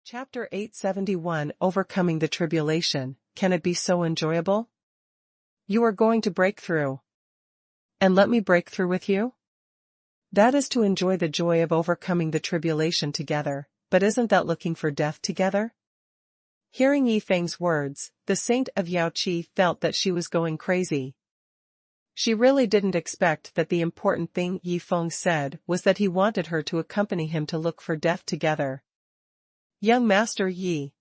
Chapter 871 Overcoming the Tribulation, Can It Be So Enjoyable? You are going to break through. And let me break through with you? That is to enjoy the joy of overcoming the tribulation together, but isn't that looking for death together? Hearing Yi Feng's words, the saint of Yaoqi felt that she was going crazy. She really didn't expect that the important thing Yi Feng said was that he wanted her to accompany him to look for death together. Young Master Yi.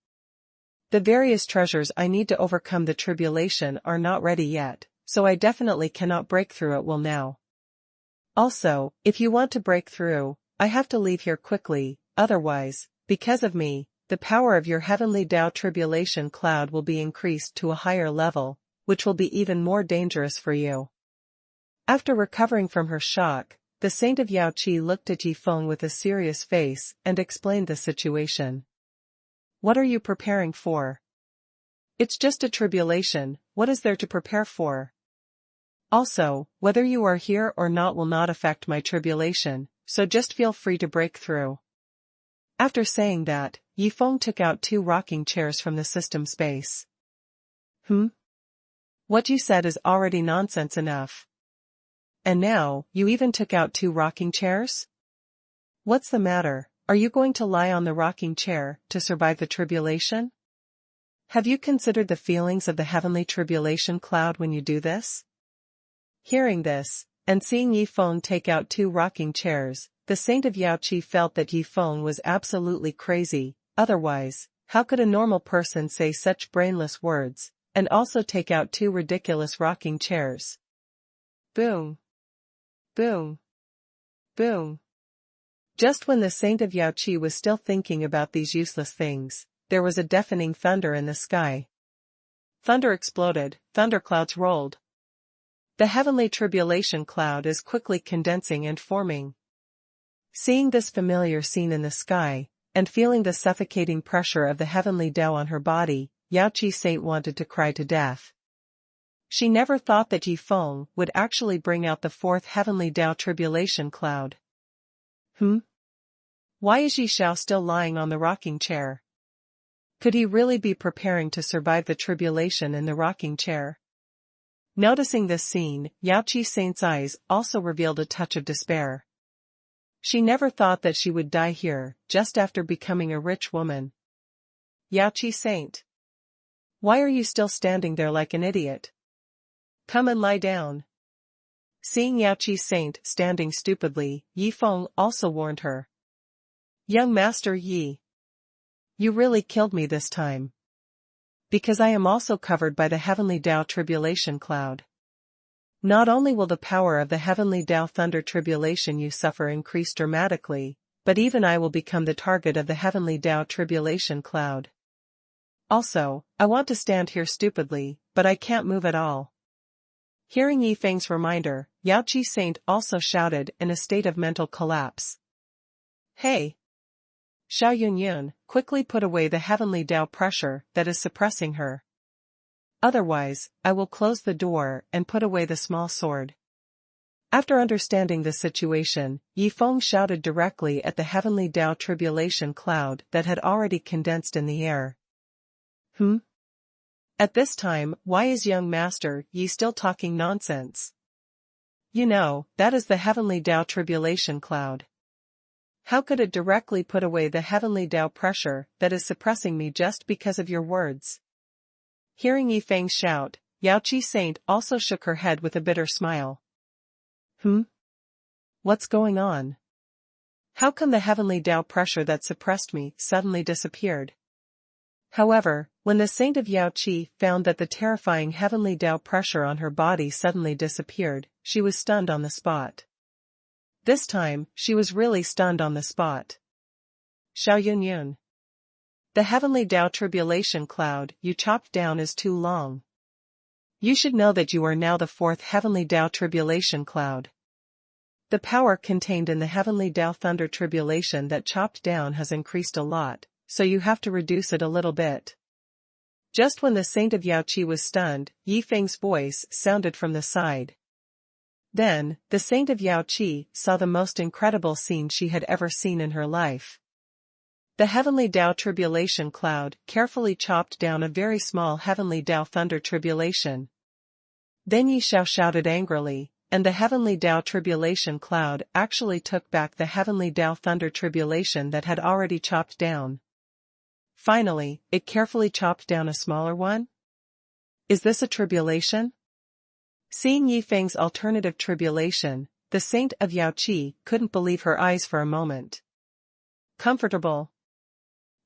The various treasures I need to overcome the tribulation are not ready yet, so I definitely cannot break through it now. Also, if you want to break through, I have to leave here quickly, otherwise, because of me, the power of your heavenly Tao tribulation cloud will be increased to a higher level, which will be even more dangerous for you. After recovering from her shock, the saint of Yaoqi looked at Yi Feng with a serious face and explained the situation. What are you preparing for? It's just a tribulation, what is there to prepare for? Also, whether you are here or not will not affect my tribulation, so just feel free to break through. After saying that, Yi Feng took out 2 rocking chairs from the system space. What you said is already nonsense enough. And now, you even took out 2 rocking chairs? What's the matter? Are you going to lie on the rocking chair to survive the tribulation? Have you considered the feelings of the heavenly tribulation cloud when you do this? Hearing this, and seeing Yi Feng take out 2 rocking chairs, the saint of Yaoqi felt that Yi Feng was absolutely crazy, otherwise, how could a normal person say such brainless words, and also take out 2 ridiculous rocking chairs? Boom! Boom! Boom! Just when the saint of Yaoqi was still thinking about these useless things, there was a deafening thunder in the sky. Thunder exploded, thunderclouds rolled. The heavenly tribulation cloud is quickly condensing and forming. Seeing this familiar scene in the sky, and feeling the suffocating pressure of the heavenly Tao on her body, Yaoqi saint wanted to cry to death. She never thought that Yi Feng would actually bring out the 4th heavenly Tao tribulation cloud. Why is Yi Xiao still lying on the rocking chair? Could he really be preparing to survive the tribulation in the rocking chair? Noticing this scene, Yaoqi saint's eyes also revealed a touch of despair. She never thought that she would die here, just after becoming a rich woman. Yaoqi saint. Why are you still standing there like an idiot? Come and lie down. Seeing Yaoqi saint standing stupidly, Yi Feng also warned her. Young Master Yi. You really killed me this time. Because I am also covered by the heavenly Tao tribulation cloud. Not only will the power of the heavenly Tao thunder tribulation you suffer increase dramatically, but even I will become the target of the heavenly Tao tribulation cloud. Also, I want to stand here stupidly, but I can't move at all. Hearing Yi Feng's reminder, Yaoqi saint also shouted in a state of mental collapse. Hey! Xiao Yunyun, quickly put away the heavenly Tao pressure that is suppressing her. Otherwise, I will close the door and put away the small sword. After understanding the situation, Yi Feng shouted directly at the heavenly Tao tribulation cloud that had already condensed in the air. At this time, why is young Master Yi still talking nonsense? You know, that is the heavenly Tao tribulation cloud. How could it directly put away the heavenly Tao pressure that is suppressing me just because of your words? Hearing Yi Feng shout, Yaoqi saint also shook her head with a bitter smile. What's going on? How come the heavenly Tao pressure that suppressed me suddenly disappeared? However, when the saint of Yaoqi found that the terrifying heavenly Tao pressure on her body suddenly disappeared, she was stunned on the spot. This time, she was really stunned on the spot. Xiao Yunyun. The heavenly Tao tribulation cloud you chopped down is too long. You should know that you are now the 4th heavenly Tao tribulation cloud. The power contained in the heavenly Tao thunder tribulation that chopped down has increased a lot, so you have to reduce it a little bit. Just when the saint of Yaoqi was stunned, Yi Feng's voice sounded from the side. Then, the saint of Yaoqi saw the most incredible scene she had ever seen in her life. The heavenly Tao tribulation cloud carefully chopped down a very small heavenly Tao thunder tribulation. Then Yi Xiao shouted angrily, and the heavenly Tao tribulation cloud actually took back the heavenly Tao thunder tribulation that had already chopped down. Finally, it carefully chopped down a smaller one? Is this a tribulation? Seeing Yi Feng's alternative tribulation, the saint of Yaoqi couldn't believe her eyes for a moment. Comfortable.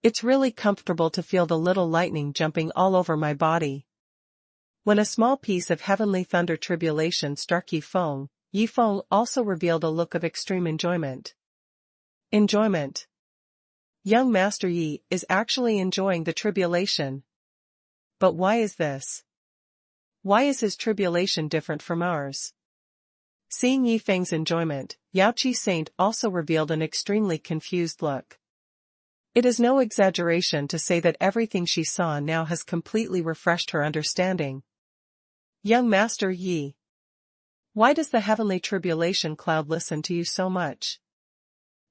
It's really comfortable to feel the little lightning jumping all over my body. When a small piece of heavenly thunder tribulation struck Yi Feng also revealed a look of extreme enjoyment. Enjoyment. Young Master Yi is actually enjoying the tribulation. But why is this? Why is his tribulation different from ours? Seeing Yi Feng's enjoyment, Yaoqi Saint also revealed an extremely confused look. It is no exaggeration to say that everything she saw now has completely refreshed her understanding. Young Master Yi. Why does the heavenly tribulation cloud listen to you so much?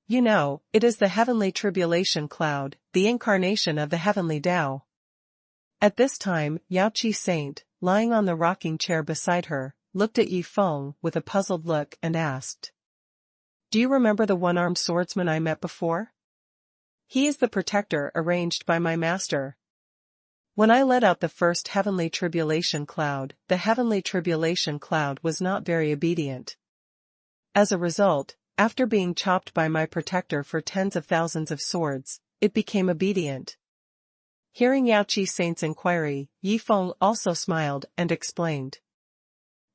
You know, it is the heavenly tribulation cloud, the incarnation of the heavenly Tao. At this time, Yaoqi Saint, lying on the rocking chair beside her, looked at Yi Feng with a puzzled look and asked. Do you remember the one-armed swordsman I met before? He is the protector arranged by my master. When I let out the first heavenly tribulation cloud, the heavenly tribulation cloud was not very obedient. As a result, after being chopped by my protector for tens of thousands of swords, it became obedient. Hearing Yaoqi Saint's inquiry, Yi Feng also smiled and explained.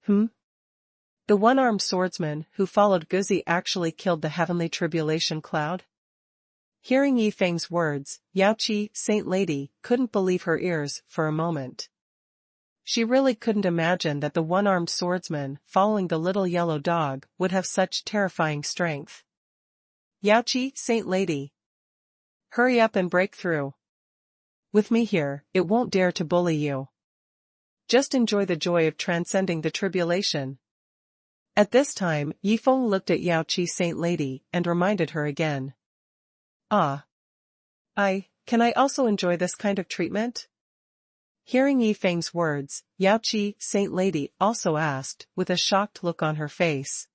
The one-armed swordsman who followed Guzi actually killed the heavenly tribulation cloud? Hearing Yi Feng's words, Yaoqi Saint Lady couldn't believe her ears for a moment. She really couldn't imagine that the one-armed swordsman following the little yellow dog would have such terrifying strength. Yaoqi Saint Lady. Hurry up and break through. With me here, it won't dare to bully you. Just enjoy the joy of transcending the tribulation. At this time, Yi Feng looked at Yaoqi Saint Lady and reminded her again. Can I also enjoy this kind of treatment? Hearing Yi Feng's words, Yaoqi Saint Lady also asked, with a shocked look on her face.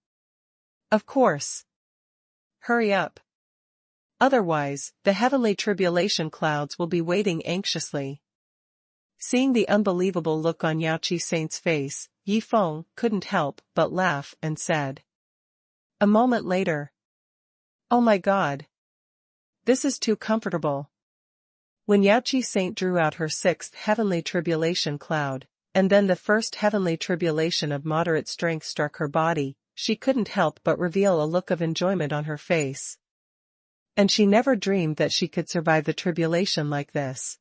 Of course. Hurry up. Otherwise, the heavenly tribulation clouds will be waiting anxiously. Seeing the unbelievable look on Yaoqi Saint's face, Yi Feng couldn't help but laugh and said. A moment later. Oh my God. This is too comfortable. When Yaoqi Saint drew out her sixth heavenly tribulation cloud, and then the first heavenly tribulation of moderate strength struck her body, she couldn't help but reveal a look of enjoyment on her face. And she never dreamed that she could survive the tribulation like this.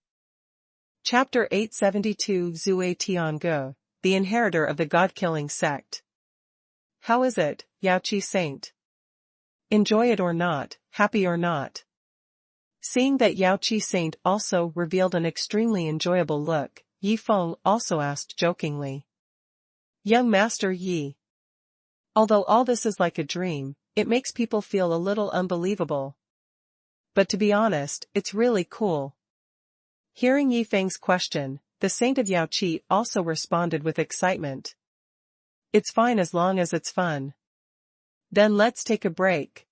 Chapter 872 Zue Tiange, the inheritor of the God-killing sect. How is it, Yaoqi Saint? Enjoy it or not, happy or not? Seeing that Yaoqi Saint also revealed an extremely enjoyable look, Yi Feng also asked jokingly. Young Master Yi. Although all this is like a dream, it makes people feel a little unbelievable. But to be honest, it's really cool. Hearing Yi Feng's question, the saint of Yaoqi also responded with excitement. It's fine as long as it's fun. Then let's take a break.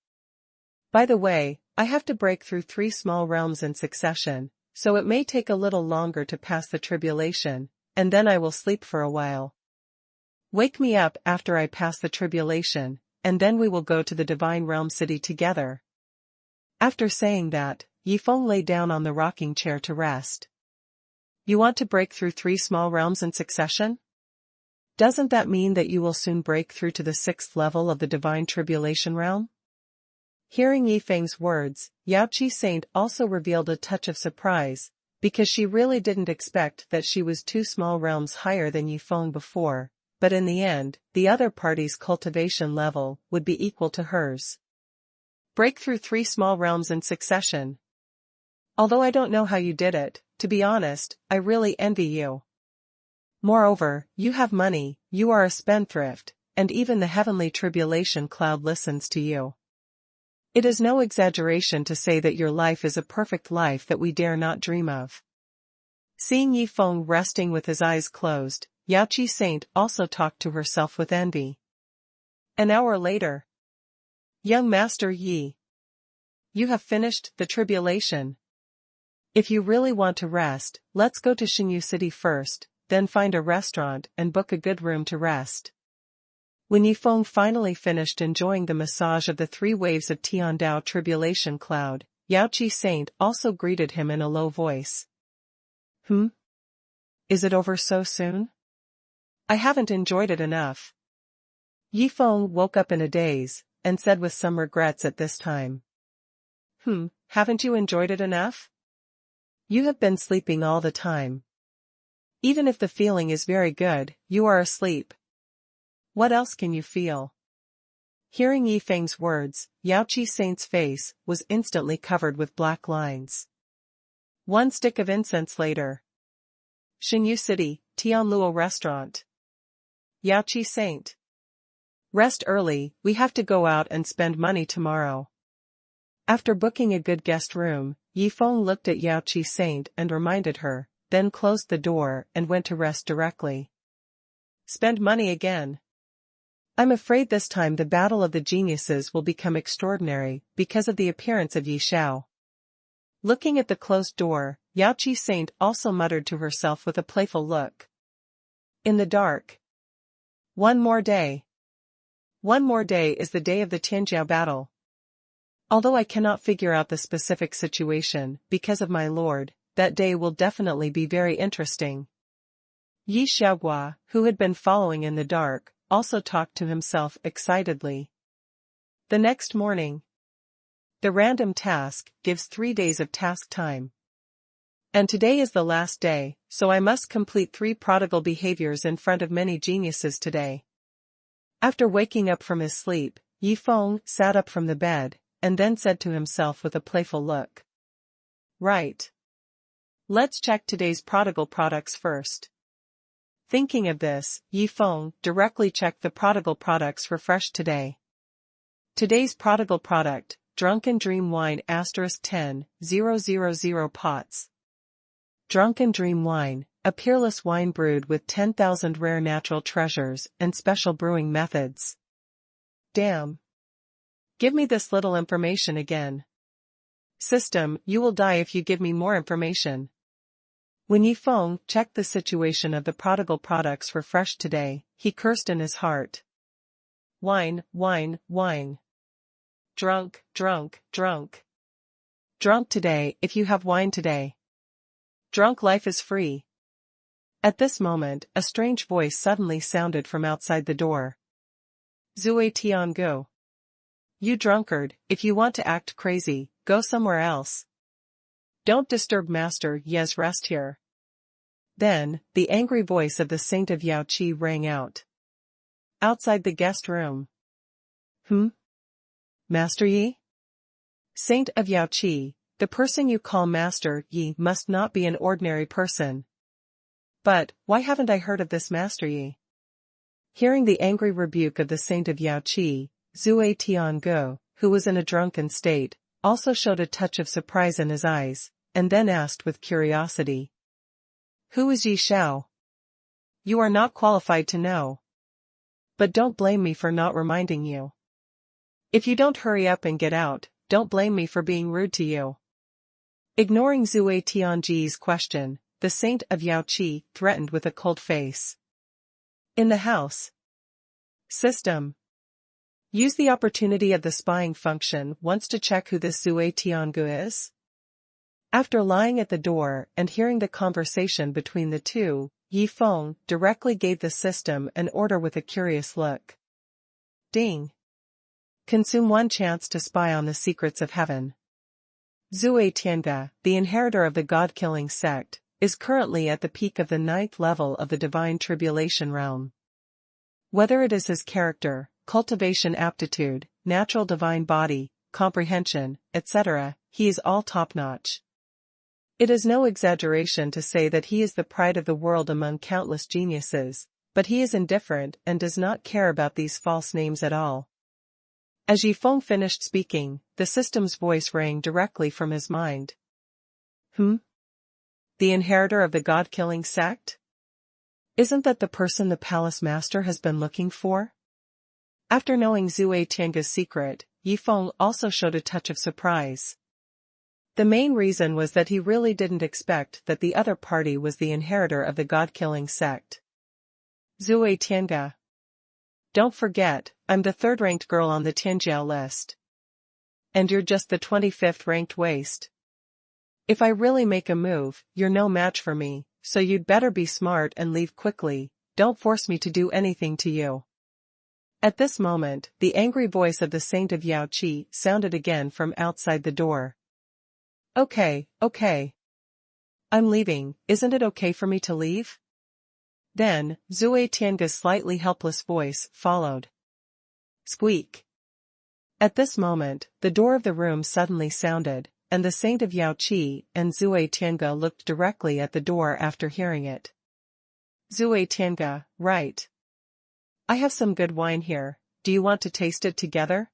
By the way, I have to break through 3 small realms in succession, so it may take a little longer to pass the tribulation, and then I will sleep for a while. Wake me up after I pass the tribulation, and then we will go to the divine realm city together. After saying that, Yi Feng lay down on the rocking chair to rest. You want to break through 3 small realms in succession? Doesn't that mean that you will soon break through to the 6th level of the divine tribulation realm? Hearing Yi Feng's words, Yaoqi Saint also revealed a touch of surprise, because she really didn't expect that she was 2 small realms higher than Yi Feng before, but in the end, the other party's cultivation level would be equal to hers. Break through 3 small realms in succession. Although I don't know how you did it, to be honest, I really envy you. Moreover, you have money, you are a spendthrift, and even the heavenly tribulation cloud listens to you. It is no exaggeration to say that your life is a perfect life that we dare not dream of. Seeing Yi Feng resting with his eyes closed, Yao Qi Saint also talked to herself with envy. An hour later. Young Master Yi. You have finished the tribulation. If you really want to rest, let's go to Xinyu City first, then find a restaurant and book a good room to rest. When Yi Feng finally finished enjoying the massage of the 3 waves of Tiandao tribulation cloud, Yao Qi Saint also greeted him in a low voice. Is it over so soon? I haven't enjoyed it enough. Yi Feng woke up in a daze, and said with some regrets at this time. Haven't you enjoyed it enough? You have been sleeping all the time. Even if the feeling is very good, you are asleep. What else can you feel? Hearing Yi Feng's words, Yao Qi Saint's face was instantly covered with black lines. 1 stick of incense later. Xinyu City, Tianluo Restaurant. Yao Qi Saint. Rest early, we have to go out and spend money tomorrow. After booking a good guest room, Yi Feng looked at Yao Qi Saint and reminded her, then closed the door and went to rest directly. Spend money again. I'm afraid this time the battle of the geniuses will become extraordinary because of the appearance of Yi Xiao. Looking at the closed door, Yao Qi Saint also muttered to herself with a playful look. In the dark. One more day. One more day is the day of the Tianjiao battle. Although I cannot figure out the specific situation, because of my lord, that day will definitely be very interesting. Yi Xiaogua, who had been following in the dark, also talked to himself excitedly. The next morning. The random task gives 3 days of task time. And today is the last day, so I must complete 3 prodigal behaviors in front of many geniuses today. After waking up from his sleep, Yi Feng sat up from the bed, and then said to himself with a playful look. Right. Let's check today's prodigal products first. Thinking of this, Yi Feng directly checked the prodigal products refreshed today. Today's prodigal product, Drunken Dream Wine *10,000 pots. Drunken Dream Wine, a peerless wine brewed with 10,000 rare natural treasures and special brewing methods. Damn. Give me this little information again. System, you will die if you give me more information. When Yi Feng checked the situation of the prodigal products refreshed today, he cursed in his heart. Wine, wine, wine. Drunk, drunk, drunk. Drunk today if you have wine today. Drunk life is free. At this moment, a strange voice suddenly sounded from outside the door. Zui Tiangu. You drunkard, if you want to act crazy, go somewhere else. Don't disturb Master Ye's rest here. Then, the angry voice of the Saint of Yao Qi rang out. Outside the guest room. Master Yi? Saint of Yao Qi, the person you call Master Yi must not be an ordinary person. But, why haven't I heard of this Master Yi? Hearing the angry rebuke of the Saint of Yao Qi, Zui Tiangu, who was in a drunken state, also showed a touch of surprise in his eyes, and then asked with curiosity. Who is Yi Xiao? You are not qualified to know. But don't blame me for not reminding you. If you don't hurry up and get out, don't blame me for being rude to you. Ignoring Zui Tianji's question, the Saint of Yao Qi threatened with a cold face. In the house. System. Use the opportunity of the spying function once to check who this Zui Tiangu is. After lying at the door and hearing the conversation between the two, Yi Feng directly gave the system an order with a curious look. Ding. Consume 1 chance to spy on the secrets of heaven. Zui Tianga, the inheritor of the god-killing sect, is currently at the peak of the 9th level of the divine tribulation realm. Whether it is his character, cultivation aptitude, natural divine body, comprehension, etc., he is all top-notch. It is no exaggeration to say that he is the pride of the world among countless geniuses, but he is indifferent and does not care about these false names at all. As Yifeng finished speaking, the system's voice rang directly from his mind. The inheritor of the god-killing sect? Isn't that the person the palace master has been looking for? After knowing Zhuge Tiange's secret, Yifeng also showed a touch of surprise. The main reason was that he really didn't expect that the other party was the inheritor of the god-killing sect. Zhuge Tiange. Don't forget, I'm the third-ranked girl on the Tianjiao list. And you're just the 25th ranked waste. If I really make a move, you're no match for me, so you'd better be smart and leave quickly. Don't force me to do anything to you. At this moment, the angry voice of the Saint of Yaoqi sounded again from outside the door. Okay. I'm leaving, isn't it okay for me to leave? Then, Zhuge Tiange's slightly helpless voice followed. Squeak. At this moment, the door of the room suddenly sounded, and the Saint of Yaoqi and Zhuge Tiange looked directly at the door after hearing it. Zhuge Tiange, right. I have some good wine here, do you want to taste it together?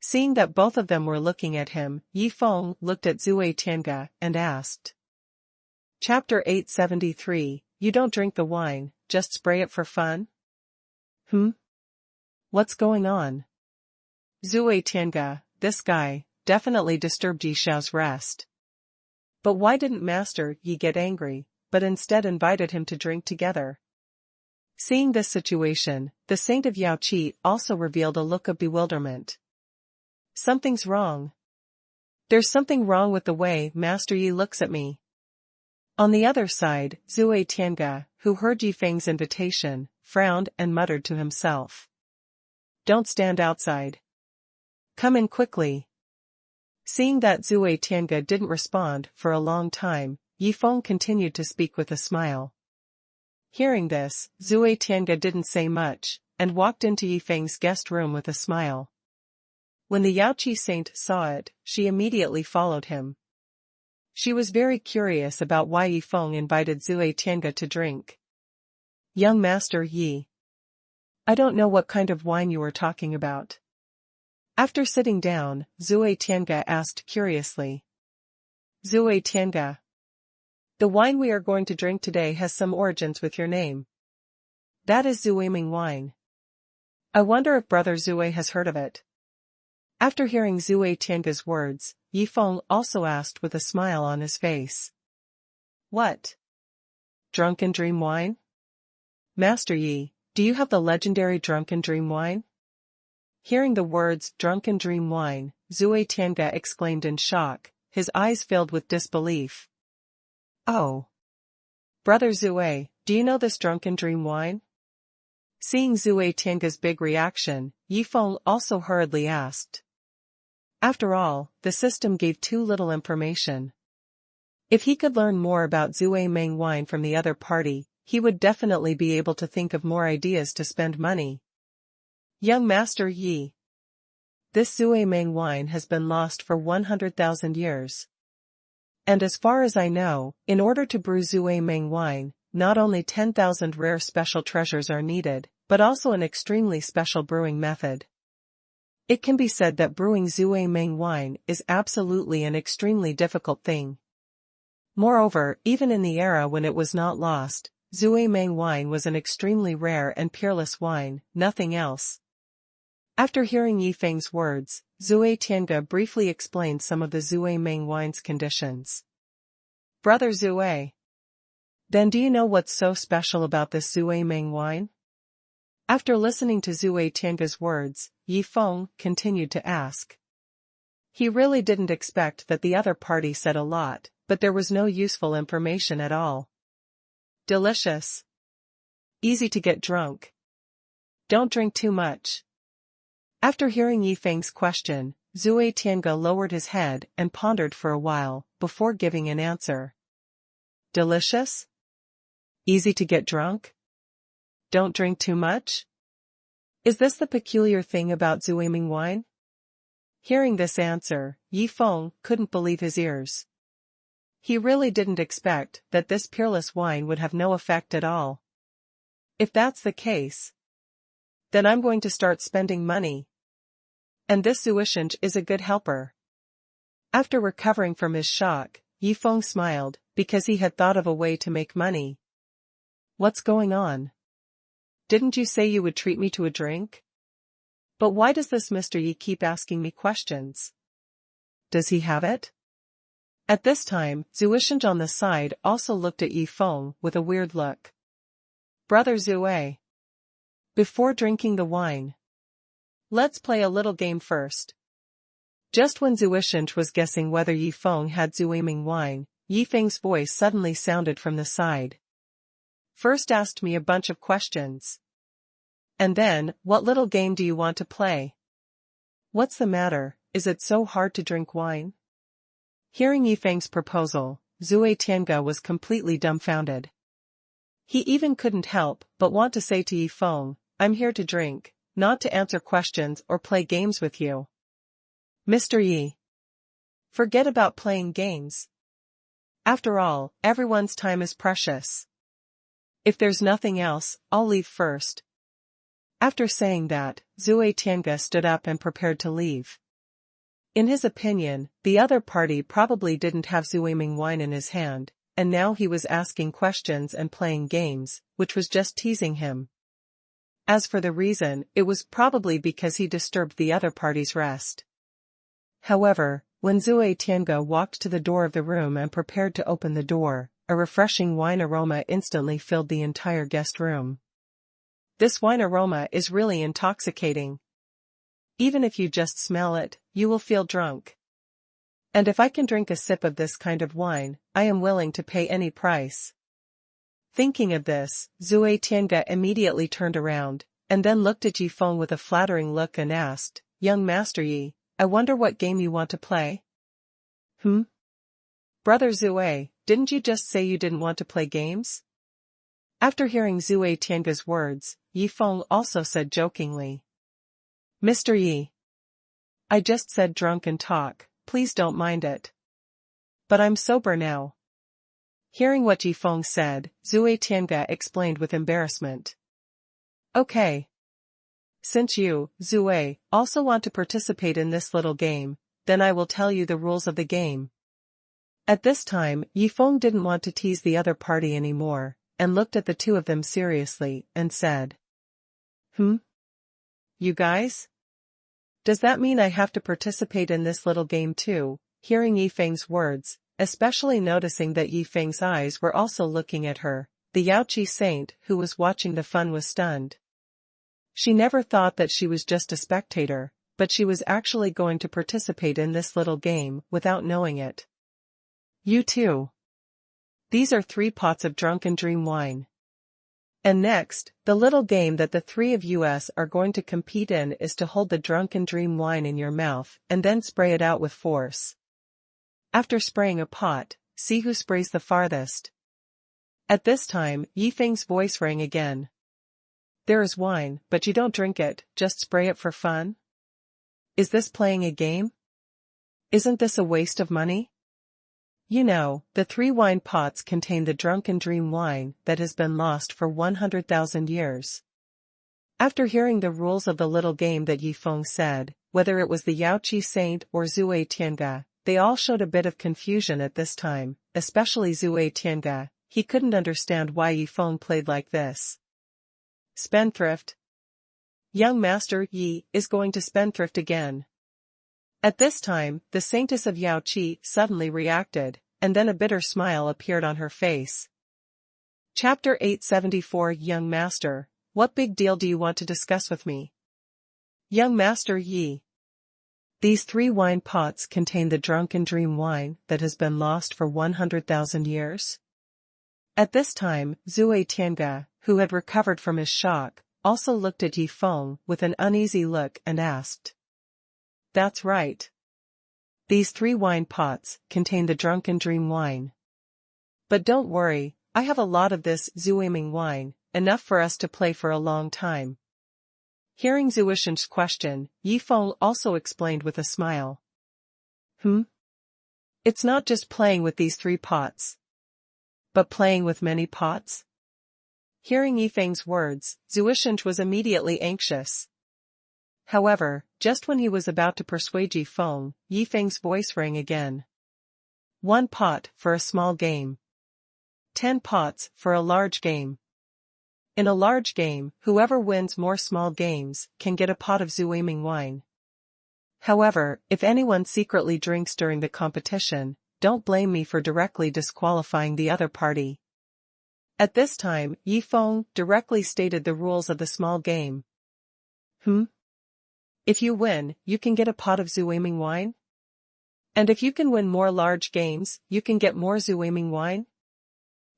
Seeing that both of them were looking at him, Yifeng looked at Zhuge Tiange and asked. Chapter 873, You don't drink the wine, just spray it for fun? What's going on? Zhuge Tiange, this guy, definitely disturbed Yi Xiao's rest. But why didn't Master Yi get angry, but instead invited him to drink together? Seeing this situation, the Saint of Yaoqi also revealed a look of bewilderment. Something's wrong. There's something wrong with the way Master Yi looks at me. On the other side, Zhuge Tiange, who heard Yifeng's invitation, frowned and muttered to himself. Don't stand outside. Come in quickly. Seeing that Zhuge Tiange didn't respond for a long time, Yifeng continued to speak with a smile. Hearing this, Zhuge Tiange didn't say much, and walked into Yifeng's guest room with a smile. When the Yaoqi saint saw it, she immediately followed him. She was very curious about why Yifeng invited Zhuge Tiange to drink. Young Master Yi. I don't know what kind of wine you were talking about. After sitting down, Zhuge Tiange asked curiously. Zhuge Tiange. The wine we are going to drink today has some origins with your name. That is Zhueming wine. I wonder if Brother Zhuge has heard of it. After hearing Zhuge Tiange's words, Yifeng also asked with a smile on his face. What? Drunken Dream wine? Master Yi, do you have the legendary Drunken Dream wine? Hearing the words Drunken Dream wine, Zhuge Tiange exclaimed in shock, his eyes filled with disbelief. Oh. Brother Zhuge, do you know this Drunken Dream wine? Seeing Zhuge Tiange's big reaction, Yifeng also hurriedly asked. After all, the system gave too little information. If he could learn more about Zhueming wine from the other party, he would definitely be able to think of more ideas to spend money. Young Master Yi. This Zhueming wine has been lost for 100,000 years. And as far as I know, in order to brew Zhueming wine, not only 10,000 rare special treasures are needed, but also an extremely special brewing method. It can be said that brewing Zhueming wine is absolutely an extremely difficult thing. Moreover, even in the era when it was not lost, Zhueming wine was an extremely rare and peerless wine, nothing else. After hearing Yifeng's words, Zhuge Tiange briefly explained some of the Zhueming wine's conditions. Brother Zhuge. Then do you know what's so special about this Zhueming wine? After listening to Zhuge Tiange's words, Yifeng continued to ask. He really didn't expect that the other party said a lot, but there was no useful information at all. Delicious. Easy to get drunk. Don't drink too much. After hearing Yifeng's question, Zhuge Tiange lowered his head and pondered for a while, before giving an answer. Delicious? Easy to get drunk? Don't drink too much? Is this the peculiar thing about Zhueming wine? Hearing this answer, Yifeng couldn't believe his ears. He really didn't expect that this peerless wine would have no effect at all. If that's the case, then I'm going to start spending money. And this Zuishinj is a good helper. After recovering from his shock, Yifeng smiled, because he had thought of a way to make money. What's going on? Didn't you say you would treat me to a drink? But why does this Mr. Yi keep asking me questions? Does he have it? At this time, Zuishinj on the side also looked at Yifeng with a weird look. Brother Zue. Before drinking the wine, let's play a little game first. Just when Zuishinj was guessing whether Yifeng had Zuiming wine, Yifeng's voice suddenly sounded from the side. First asked me a bunch of questions. And then, what little game do you want to play? What's the matter, is it so hard to drink wine? Hearing Yifeng's proposal, Zue Tiange was completely dumbfounded. He even couldn't help but want to say to Yifeng, I'm here to drink, not to answer questions or play games with you. Mr. Yi. Forget about playing games. After all, everyone's time is precious. If there's nothing else, I'll leave first. After saying that, Zue Tiange stood up and prepared to leave. In his opinion, the other party probably didn't have Zuiming wine in his hand, and now he was asking questions and playing games, which was just teasing him. As for the reason, it was probably because he disturbed the other party's rest. However, when Zue Tiange walked to the door of the room and prepared to open the door, a refreshing wine aroma instantly filled the entire guest room. This wine aroma is really intoxicating. Even if you just smell it, you will feel drunk. And if I can drink a sip of this kind of wine, I am willing to pay any price. Thinking of this, Zue Tiange immediately turned around, and then looked at Yifeng with a flattering look and asked, Young Master Yi, I wonder what game you want to play? Brother Zue, didn't you just say you didn't want to play games? After hearing Zue Tiange's words, Yifeng also said jokingly. Mr. Yi. I just said drunk and talk, please don't mind it. But I'm sober now. Hearing what Yifeng said, Zue Tiange explained with embarrassment. Okay. Since you, Zue, also want to participate in this little game, then I will tell you the rules of the game. At this time, Yifeng didn't want to tease the other party anymore, and looked at the two of them seriously, and said. You guys? Does that mean I have to participate in this little game too? Hearing Yifeng's words, especially noticing that Yifeng's eyes were also looking at her, the Yaoqi saint who was watching the fun was stunned. She never thought that she was just a spectator, but she was actually going to participate in this little game without knowing it. You too. These are 3 pots of drunken dream wine. And next, the little game that the 3 of us are going to compete in is to hold the drunken dream wine in your mouth and then spray it out with force. After spraying a pot, see who sprays the farthest. At this time, Yifeng's voice rang again. There is wine, but you don't drink it, just spray it for fun? Is this playing a game? Isn't this a waste of money? You know, the 3 wine pots contain the drunken dream wine that has been lost for 100,000 years. After hearing the rules of the little game that Yifeng said, whether it was the Yaoqi saint or Zue Tiange, they all showed a bit of confusion at this time, especially Zue Tiange. He couldn't understand why Yifeng played like this. Spendthrift. Young Master Yi is going to spendthrift again. At this time, the saintess of Yaoqi suddenly reacted, and then a bitter smile appeared on her face. Chapter 874 Young Master, what big deal do you want to discuss with me? Young Master Yi. These 3 wine pots contain the drunken dream wine that has been lost for 100,000 years. At this time, Zue Tiange, who had recovered from his shock, also looked at Yifeng with an uneasy look and asked. That's right. These 3 wine pots contain the drunken dream wine. But don't worry, I have a lot of this Zuiming wine, enough for us to play for a long time. Hearing Zuishin's question, Yifeng also explained with a smile. It's not just playing with these 3 pots. But playing with many pots? Hearing Yifeng's words, Zuishin was immediately anxious. However, just when he was about to persuade Yi Feng's voice rang again. 1 pot for a small game. 10 pots for a large game. In a large game, whoever wins more small games can get a pot of Zuiming wine. However, if anyone secretly drinks during the competition, don't blame me for directly disqualifying the other party. At this time, Yi Feng directly stated the rules of the small game. If you win, you can get a pot of Zuiming wine? And if you can win more large games, you can get more Zuiming wine?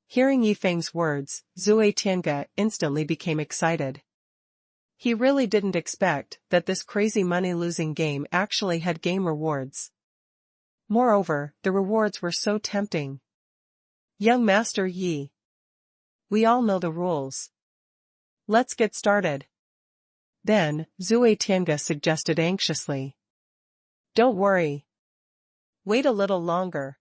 Hearing Yi Feng's words, Zui Tiange instantly became excited. He really didn't expect that this crazy money-losing game actually had game rewards. Moreover, the rewards were so tempting. Young Master Yi. We all know the rules. Let's get started. Then, Zui Tiange suggested anxiously. Don't worry. Wait a little longer.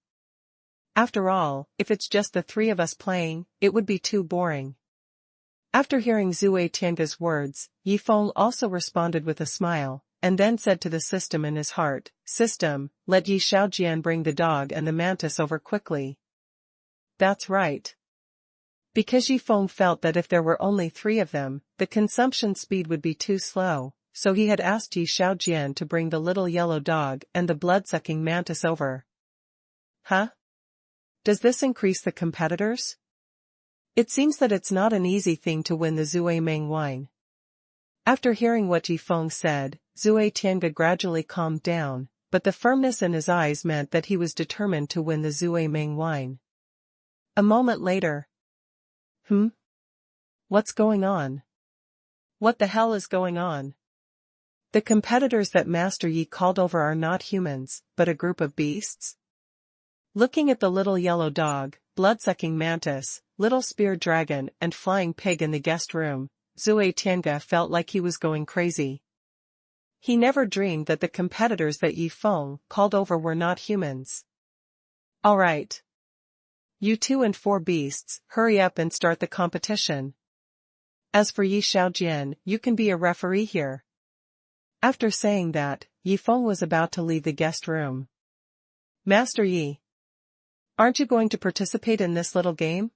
After all, if it's just the 3 of us playing, it would be too boring. After hearing Zui Tiange's words, Yi Feng also responded with a smile, and then said to the system in his heart, System, let Yi Xiaojian bring the dog and the mantis over quickly. That's right. Because Yi Feng felt that if there were only 3 of them, the consumption speed would be too slow, so he had asked Yi Xiaojian to bring the little yellow dog and the blood-sucking mantis over. Huh? Does this increase the competitors? It seems that it's not an easy thing to win the Zuiming wine. After hearing what Yi Feng said, Zui Tiange gradually calmed down, but the firmness in his eyes meant that he was determined to win the Zuiming wine. A moment later. What's going on? What the hell is going on? The competitors that Master Yi called over are not humans, but a group of beasts? Looking at the little yellow dog, blood-sucking mantis, little spear dragon and flying pig in the guest room, Zui Tiange felt like he was going crazy. He never dreamed that the competitors that Yi Feng called over were not humans. All right. You 2 and 4 beasts, hurry up and start the competition. As for Yi Xiaojian, you can be a referee here. After saying that, Yi Feng was about to leave the guest room. Master Yi. Aren't you going to participate in this little game?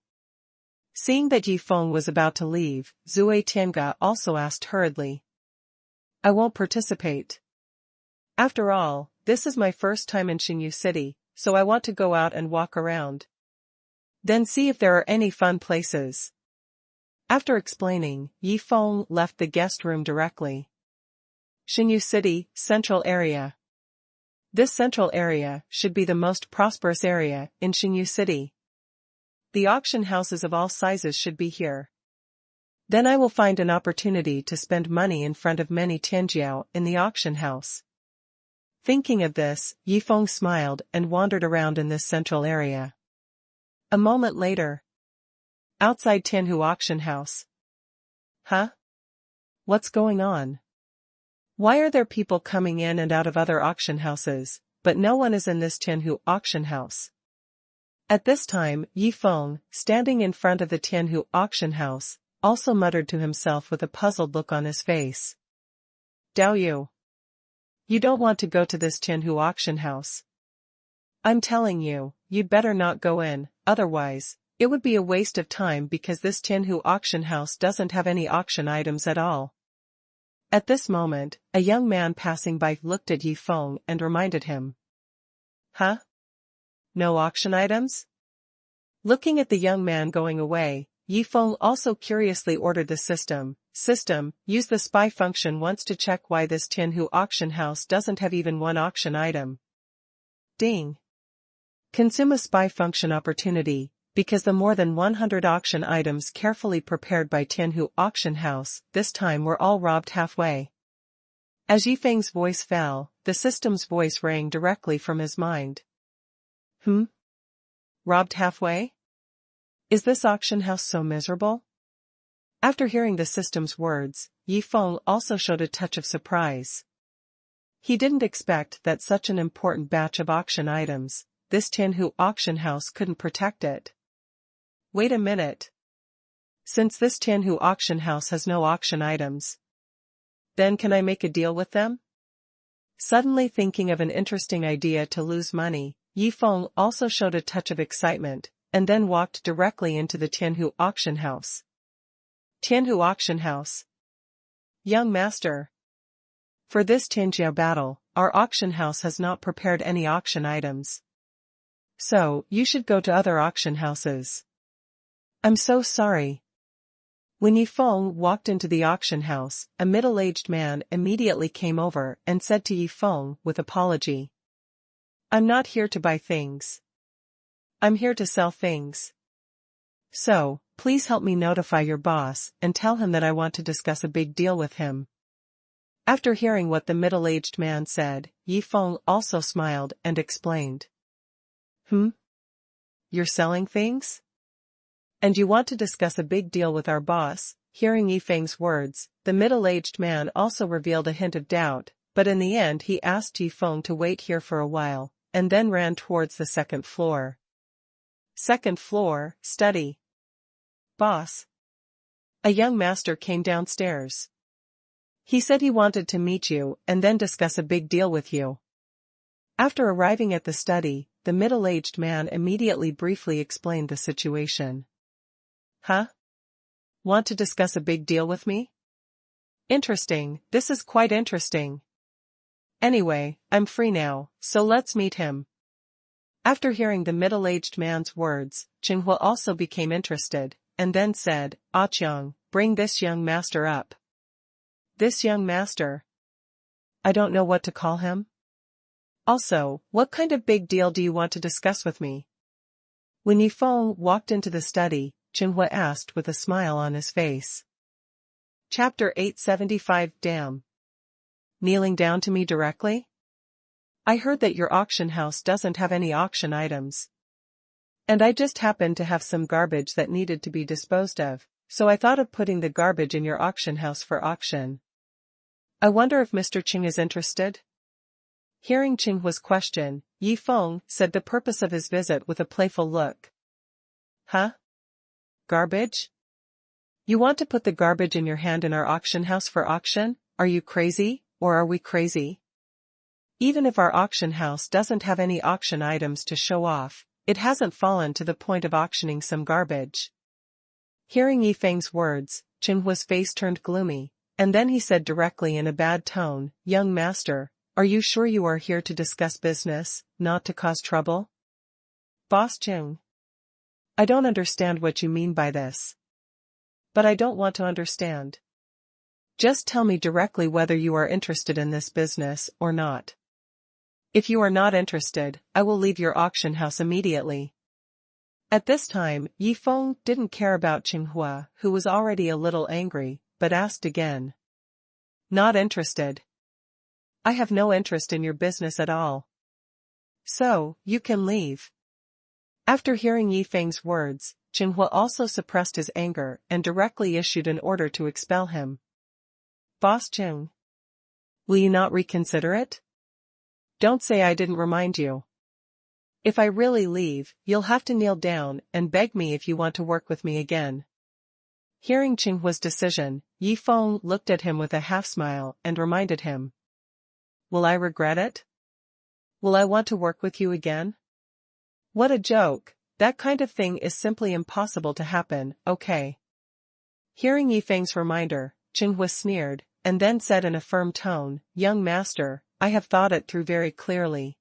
Seeing that Yi Feng was about to leave, Zui Tiange also asked hurriedly. I won't participate. After all, this is my first time in Xinyu City, so I want to go out and walk around. Then see if there are any fun places. After explaining, Yi Feng left the guest room directly. Xinyu City, Central Area. This central area should be the most prosperous area in Xinyu City. The auction houses of all sizes should be here. Then I will find an opportunity to spend money in front of many tianjiao in the auction house. Thinking of this, Yi Feng smiled and wandered around in this central area. A moment later. Outside Tianhu auction house. Huh? What's going on? Why are there people coming in and out of other auction houses, but no one is in this Tianhu auction house? At this time, Yi Feng, standing in front of the Tianhu auction house, also muttered to himself with a puzzled look on his face. Dao Yu. You don't want to go to this Tianhu auction house. I'm telling you, you'd better not go in, otherwise, it would be a waste of time because this Tianhu auction house doesn't have any auction items at all. At this moment, a young man passing by looked at Yi Feng and reminded him. Huh? No auction items? Looking at the young man going away, Yi Feng also curiously ordered the system, use the spy function once to check why this Tianhu auction house doesn't have even one auction item. Ding. Consume a spy function opportunity, because the more than 100 auction items carefully prepared by Tianhu auction house, this time were all robbed halfway. As Yi Feng's voice fell, the system's voice rang directly from his mind. Robbed halfway? Is this auction house so miserable? After hearing the system's words, Yi Feng also showed a touch of surprise. He didn't expect that such an important batch of auction items, this Tianhu auction house couldn't protect it. Wait a minute. Since this Tianhu auction house has no auction items, Then can I make a deal with them? Suddenly thinking of an interesting idea to lose money, Yi Feng also showed a touch of excitement, and then walked directly into the Tianhu auction house. Tianhu auction house. Young master. For this Tianjiao battle, our auction house has not prepared any auction items. So, you should go to other auction houses. I'm so sorry. When Yi Feng walked into the auction house, a middle-aged man immediately came over and said to Yi Feng with apology. I'm not here to buy things. I'm here to sell things. So, please help me notify your boss and tell him that I want to discuss a big deal with him. After hearing what the middle-aged man said, Yi Feng also smiled and explained. You're selling things? And you want to discuss a big deal with our boss? Hearing Yi Feng's words, the middle-aged man also revealed a hint of doubt, but in the end he asked Yi Feng to wait here for a while, and then ran towards the second floor. Second floor, study. Boss. A young master came downstairs. He said he wanted to meet you and then discuss a big deal with you. After arriving at the study, the middle-aged man immediately briefly explained the situation. Huh? Want to discuss a big deal with me? Interesting, this is quite interesting. Anyway, I'm free now, so let's meet him. After hearing the middle-aged man's words, Qinghua also became interested, and then said, Ah Qiang, bring this young master up. This young master? I don't know what to call him. Also, what kind of big deal do you want to discuss with me? When Yi Feng walked into the study, Qinghua asked with a smile on his face. Chapter 875 Damn. Kneeling down to me directly? I heard that your auction house doesn't have any auction items. And I just happened to have some garbage that needed to be disposed of, so I thought of putting the garbage in your auction house for auction. I wonder if Mr. Qing is interested? Hearing Qinghua's question, Yi Feng said the purpose of his visit with a playful look. Huh? Garbage? You want to put the garbage in your hand in our auction house for auction? Are you crazy, or are we crazy? Even if our auction house doesn't have any auction items to show off, it hasn't fallen to the point of auctioning some garbage. Hearing Yi Feng's words, Qinghua's face turned gloomy, and then he said directly in a bad tone, Young master, are you sure you are here to discuss business, not to cause trouble? Boss Qing. I don't understand what you mean by this. But I don't want to understand. Just tell me directly whether you are interested in this business or not. If you are not interested, I will leave your auction house immediately. At this time, Yi Feng didn't care about Qinghua, who was already a little angry, but asked again. Not interested. I have no interest in your business at all. So, you can leave. After hearing Yi Feng's words, Qinghua also suppressed his anger and directly issued an order to expel him. Boss Qing. Will you not reconsider it? Don't say I didn't remind you. If I really leave, you'll have to kneel down and beg me if you want to work with me again. Hearing Qinghua's decision, Yi Feng looked at him with a half-smile and reminded him. Will I regret it? Will I want to work with you again? What a joke, that kind of thing is simply impossible to happen, okay? Hearing Yi Feng's reminder, Qinghua sneered, and then said in a firm tone, Young master, I have thought it through very clearly.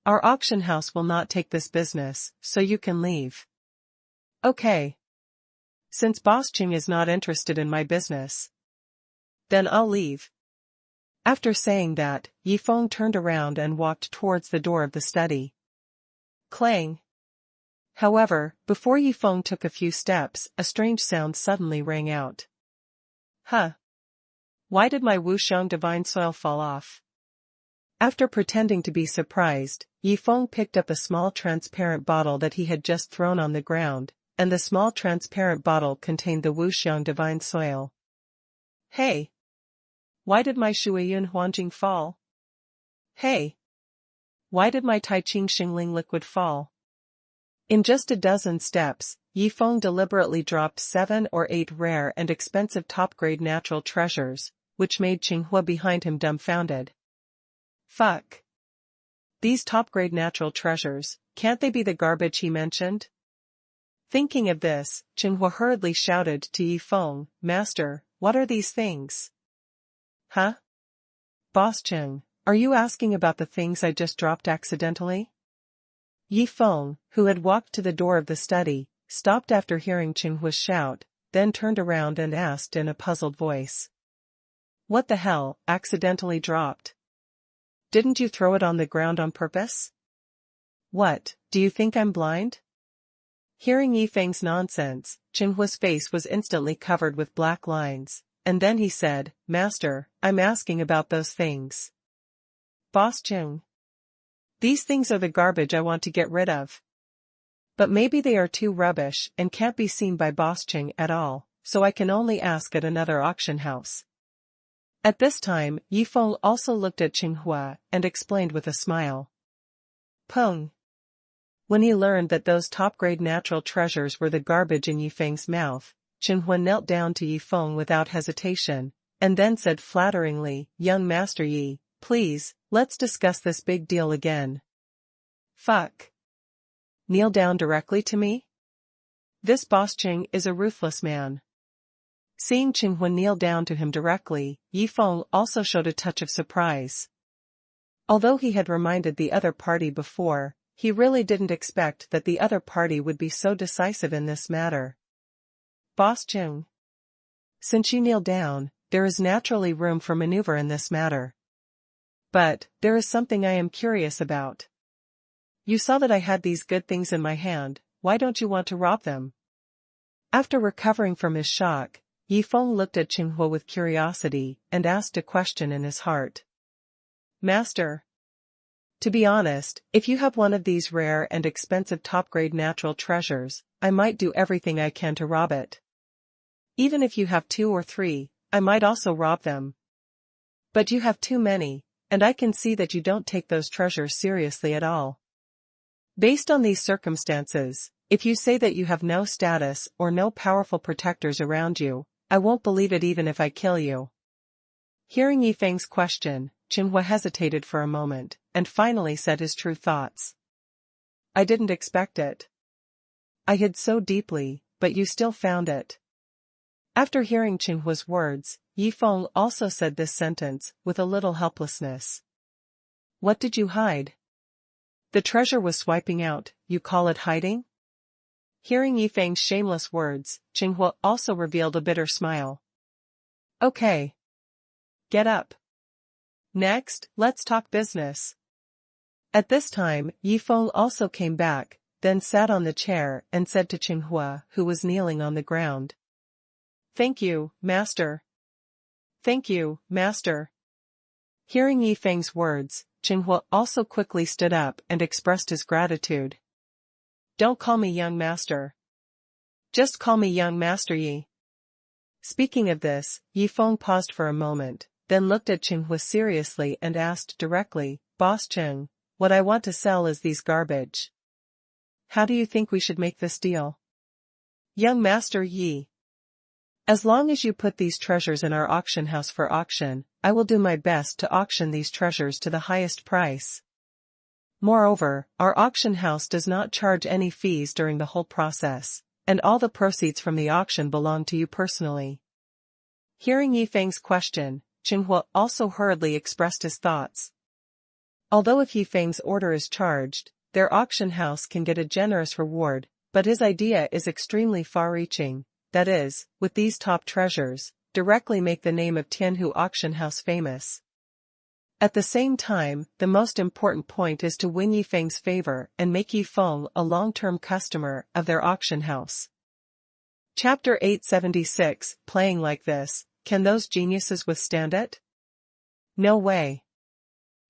Our auction house will not take this business, so you can leave. Okay. Since Boss Qing is not interested in my business, then I'll leave. After saying that, Yi Feng turned around and walked towards the door of the study. Clang. However, before Yi Feng took a few steps, a strange sound suddenly rang out. Huh. Why did my Wuxiang divine soil fall off? After pretending to be surprised, Yi Feng picked up a small transparent bottle that he had just thrown on the ground, and the small transparent bottle contained the Wuxiang divine soil. Hey! Why did my Shuiyun Huangjing fall? Hey! Why did my Taiqing Xingling liquid fall? In just a dozen steps, Yi Feng deliberately dropped 7 or 8 rare and expensive top-grade natural treasures, which made Qinghua behind him dumbfounded. Fuck. These top-grade natural treasures, can't they be the garbage he mentioned? Thinking of this, Qinghua hurriedly shouted to Yifeng, Master, what are these things? Huh? Boss Cheng, are you asking about the things I just dropped accidentally? Yifeng, who had walked to the door of the study, stopped after hearing Qinghua's shout, then turned around and asked in a puzzled voice. What the hell, accidentally dropped? Didn't you throw it on the ground on purpose? What, do you think I'm blind? Hearing Yifeng's nonsense, Qinghua's face was instantly covered with black lines, and then he said, Master, I'm asking about those things. Boss Cheng. These things are the garbage I want to get rid of. But maybe they are too rubbish and can't be seen by Boss Cheng at all, so I can only ask at another auction house. At this time, Yifeng also looked at Qinghua and explained with a smile. Peng. When he learned that those top-grade natural treasures were the garbage in Yifeng's mouth, Qinghua knelt down to Yifeng without hesitation, and then said flatteringly, Young Master Yi, please, let's discuss this big deal again. Fuck. Kneel down directly to me? This Boss Cheng is a ruthless man. Seeing Qinghua kneel down to him directly, Yifeng also showed a touch of surprise. Although he had reminded the other party before, he really didn't expect that the other party would be so decisive in this matter. Boss Cheng. Since you kneel down, there is naturally room for maneuver in this matter. But, there is something I am curious about. You saw that I had these good things in my hand, why don't you want to rob them? After recovering from his shock, Yifeng looked at Qinghua with curiosity and asked a question in his heart. Master. To be honest, if you have one of these rare and expensive top-grade natural treasures, I might do everything I can to rob it. Even if you have 2 or 3, I might also rob them. But you have too many, and I can see that you don't take those treasures seriously at all. Based on these circumstances, if you say that you have no status or no powerful protectors around you, I won't believe it even if I kill you. Hearing Yifeng's question, Qinghua hesitated for a moment, and finally said his true thoughts. I didn't expect it. I hid so deeply, but you still found it. After hearing Qinghua's words, Yifeng also said this sentence with a little helplessness. What did you hide? The treasure was swiping out, you call it hiding? Hearing Yifeng's shameless words, Qinghua also revealed a bitter smile. Okay. Get up. Next, let's talk business. At this time, Yifeng also came back, then sat on the chair and said to Qinghua, who was kneeling on the ground. Thank you, Master. Thank you, Master. Hearing Yifeng's words, Qinghua also quickly stood up and expressed his gratitude. Don't call me young master. Just call me young Master Yi. Speaking of this, Yifeng paused for a moment, then looked at Qinghua seriously and asked directly, Boss Cheng, what I want to sell is these garbage. How do you think we should make this deal? Young Master Yi. As long as you put these treasures in our auction house for auction, I will do my best to auction these treasures to the highest price. Moreover, our auction house does not charge any fees during the whole process, and all the proceeds from the auction belong to you personally. Hearing Yifeng's question, Qinghua also hurriedly expressed his thoughts. Although if Yifeng's order is charged, their auction house can get a generous reward, but his idea is extremely far-reaching, that is, with these top treasures, directly make the name of Tianhu auction house famous. At the same time, the most important point is to win Yifeng's favor and make Yifeng a long-term customer of their auction house. Chapter 876, Playing like this, can those geniuses withstand it? No way.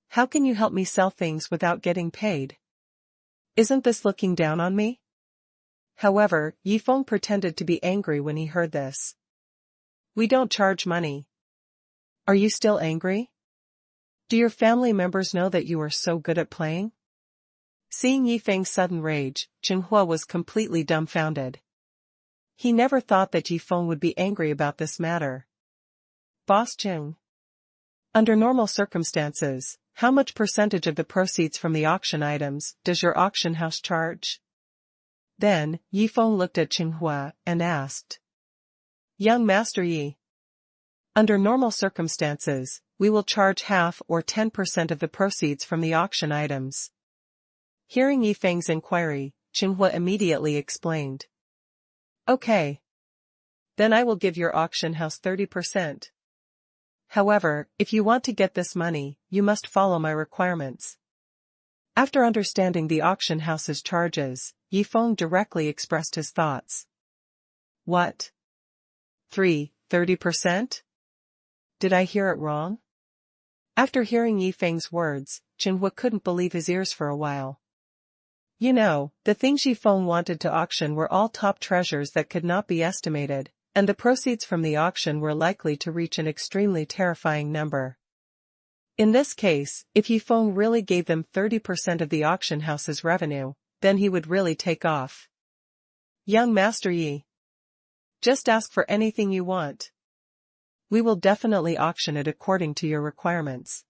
How can you help me sell things without getting paid? Isn't this looking down on me? However, Yifeng pretended to be angry when he heard this. We don't charge money. Are you still angry? Do your family members know that you are so good at playing? Seeing Yifeng's sudden rage, Qinghua was completely dumbfounded. He never thought that Yifeng would be angry about this matter. Boss Cheng. Under normal circumstances, how much percentage of the proceeds from the auction items does your auction house charge? Then, Yifeng looked at Qinghua and asked. Young Master Yi. Under normal circumstances, we will charge half or 10% of the proceeds from the auction items. Hearing Yifeng's inquiry, Qinghua immediately explained. Okay. Then I will give your auction house 30%. However, if you want to get this money, you must follow my requirements. After understanding the auction house's charges, Yifeng directly expressed his thoughts. What? 30%? Did I hear it wrong? After hearing Yifeng's words, Qinghua couldn't believe his ears for a while. You know, the things Yifeng wanted to auction were all top treasures that could not be estimated, and the proceeds from the auction were likely to reach an extremely terrifying number. In this case, if Yifeng really gave them 30% of the auction house's revenue, then he would really take off. Young Master Yi. Just ask for anything you want. We will definitely auction it according to your requirements.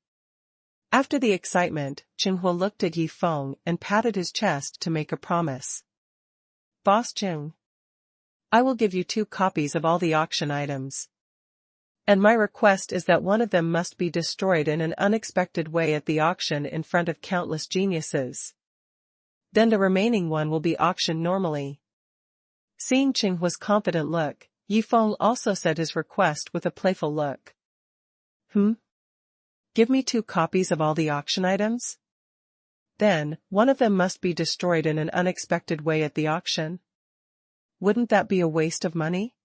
After the excitement, Qinghua looked at Yifeng and patted his chest to make a promise. Boss Qing. I will give you 2 copies of all the auction items. And my request is that one of them must be destroyed in an unexpected way at the auction in front of countless geniuses. Then the remaining one will be auctioned normally. Seeing Qinghua's confident look, Yifeng also said his request with a playful look. Give me 2 copies of all the auction items? Then, one of them must be destroyed in an unexpected way at the auction? Wouldn't that be a waste of money?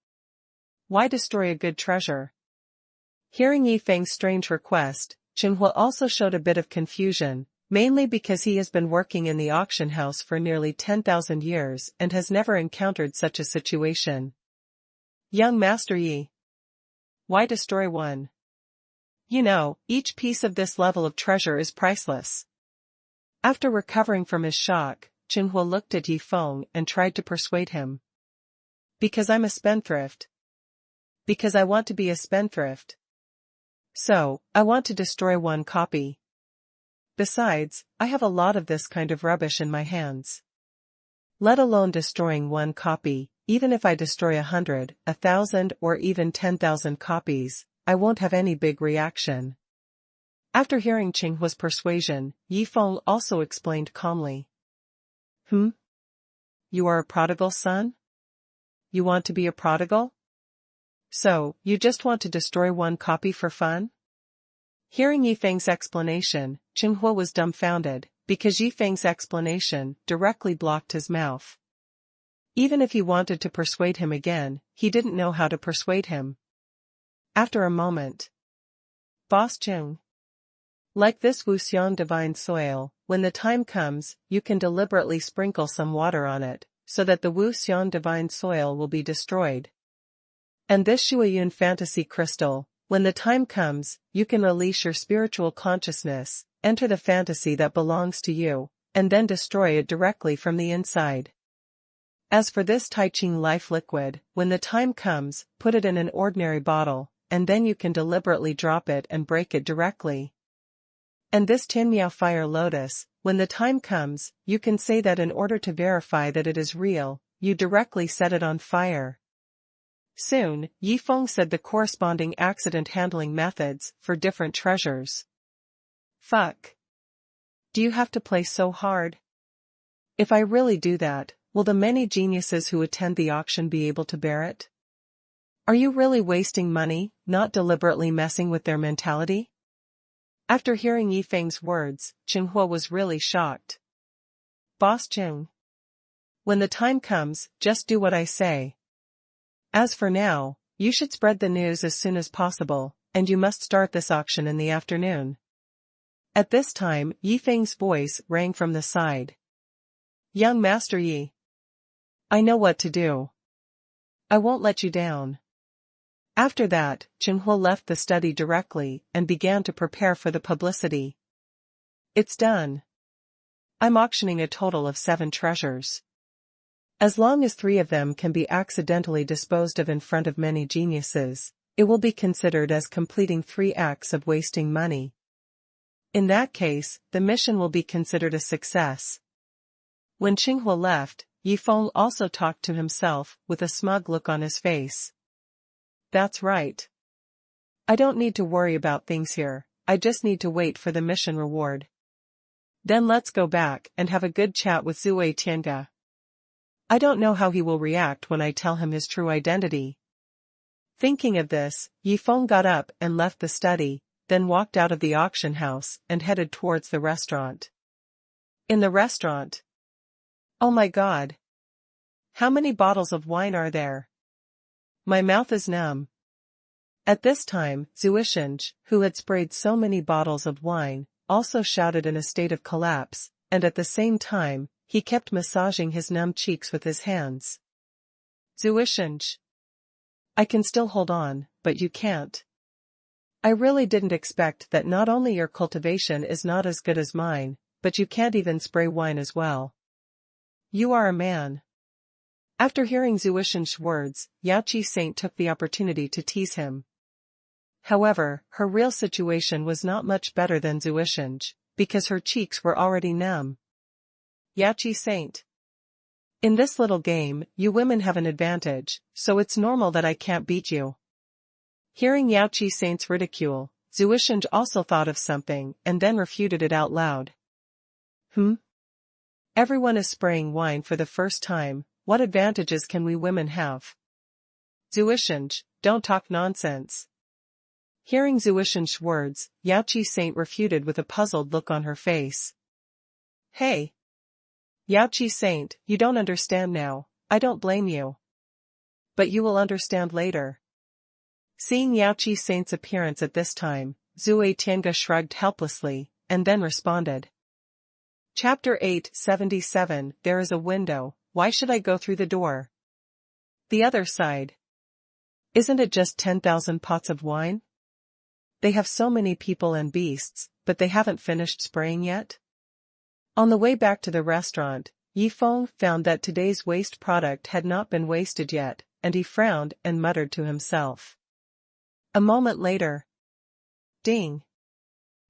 Why destroy a good treasure? Hearing Yifeng's strange request, Qinghua also showed a bit of confusion, mainly because he has been working in the auction house for nearly 10,000 years and has never encountered such a situation. Young Master Yi. Why destroy one? You know, each piece of this level of treasure is priceless. After recovering from his shock, Qinghua looked at Yifeng and tried to persuade him. Because I'm a spendthrift. Because I want to be a spendthrift. So, I want to destroy 1 copy. Besides, I have a lot of this kind of rubbish in my hands. Let alone destroying 1 copy, even if I destroy 100, 1,000 or even 10,000 copies, I won't have any big reaction. After hearing Qinghua's persuasion, Yifeng also explained calmly. You are a prodigal son? You want to be a prodigal? So, you just want to destroy 1 copy for fun? Hearing Yifeng's explanation, Qinghua was dumbfounded, because Yifeng's explanation directly blocked his mouth. Even if he wanted to persuade him again, he didn't know how to persuade him. After a moment. Boss Qing. Like this Wuxian divine soil, when the time comes, you can deliberately sprinkle some water on it, so that the Wuxian divine soil will be destroyed. And this Shuiyun fantasy crystal, when the time comes, you can release your spiritual consciousness, enter the fantasy that belongs to you, and then destroy it directly from the inside. As for this Taiqing life liquid, when the time comes, put it in an ordinary bottle, and then you can deliberately drop it and break it directly. And this Tinmiao fire lotus, when the time comes, you can say that in order to verify that it is real, you directly set it on fire. Soon, Yifeng said the corresponding accident handling methods for different treasures. Fuck. Do you have to play so hard? If I really do that, will the many geniuses who attend the auction be able to bear it? Are you really wasting money, not deliberately messing with their mentality? After hearing Yifeng's words, Qinghua was really shocked. Boss Qing. When the time comes, just do what I say. As for now, you should spread the news as soon as possible, and you must start this auction in the afternoon. At this time, Yifeng's voice rang from the side. Young Master Yi. I know what to do. I won't let you down. After that, Qinghua left the study directly and began to prepare for the publicity. It's done. I'm auctioning a total of 7 treasures. As long as 3 of them can be accidentally disposed of in front of many geniuses, it will be considered as completing 3 acts of wasting money. In that case, the mission will be considered a success. When Xinghua left, Yifeng also talked to himself, with a smug look on his face. That's right. I don't need to worry about things here, I just need to wait for the mission reward. Then let's go back and have a good chat with Zui Tiange. I don't know how he will react when I tell him his true identity. Thinking of this, Yifeng got up and left the study, then walked out of the auction house and headed towards the restaurant. In the restaurant. Oh my God! How many bottles of wine are there? My mouth is numb. At this time, Zuisheng, who had sprayed so many bottles of wine, also shouted in a state of collapse, and at the same time, he kept massaging his numb cheeks with his hands. Zuisheng. I can still hold on, but you can't. I really didn't expect that not only your cultivation is not as good as mine, but you can't even spray wine as well. You are a man. After hearing Zuisheng's words, Yaoqi Saint took the opportunity to tease him. However, her real situation was not much better than Zuisheng, because her cheeks were already numb. Yaoqi Saint. In this little game, you women have an advantage, so it's normal that I can't beat you. Hearing Yaoqi Saint's ridicule, Zuisheng also thought of something and then refuted it out loud. Everyone is spraying wine for the first time, what advantages can we women have? Zuisheng, don't talk nonsense. Hearing Zuisheng's words, Yaoqi Saint refuted with a puzzled look on her face. Hey! Yaoqi Saint, you don't understand now, I don't blame you. But you will understand later. Seeing Yaoqi Saint's appearance at this time, Zui Tiange shrugged helplessly, and then responded. Chapter 877 There is a window, why should I go through the door? The other side. Isn't it just 10,000 pots of wine? They have so many people and beasts, but they haven't finished spraying yet? On the way back to the restaurant, Yifeng found that today's waste product had not been wasted yet, and he frowned and muttered to himself. A moment later. Ding!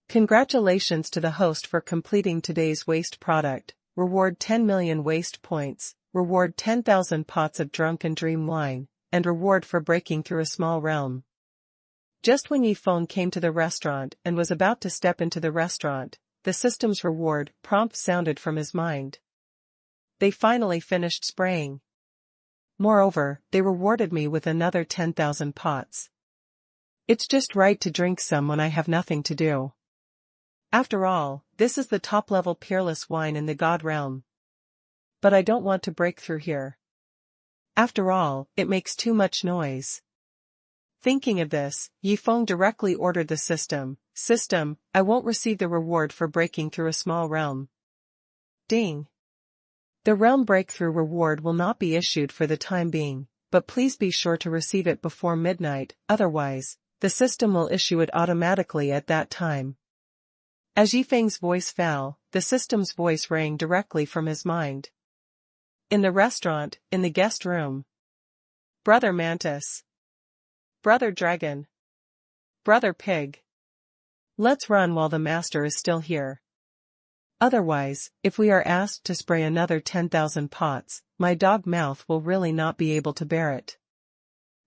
Congratulations to the host for completing today's waste product, reward 10 million waste points, reward 10,000 pots of drunken dream wine, and reward for breaking through a small realm. Just when Yifeng came to the restaurant and was about to step into the restaurant, the system's reward prompt sounded from his mind. They finally finished spraying. Moreover, they rewarded me with another 10,000 pots. It's just right to drink some when I have nothing to do. After all, this is the top-level peerless wine in the God realm. But I don't want to break through here. After all, it makes too much noise. Thinking of this, Yifeng directly ordered the system, I won't receive the reward for breaking through a small realm. Ding! The realm breakthrough reward will not be issued for the time being, but please be sure to receive it before midnight, otherwise, the system will issue it automatically at that time. As Yifeng's voice fell, the system's voice rang directly from his mind. In the restaurant, in the guest room. Brother Mantis. Brother Dragon. Brother Pig. Let's run while the master is still here. Otherwise, if we are asked to spray another 10,000 pots, my dog mouth will really not be able to bear it.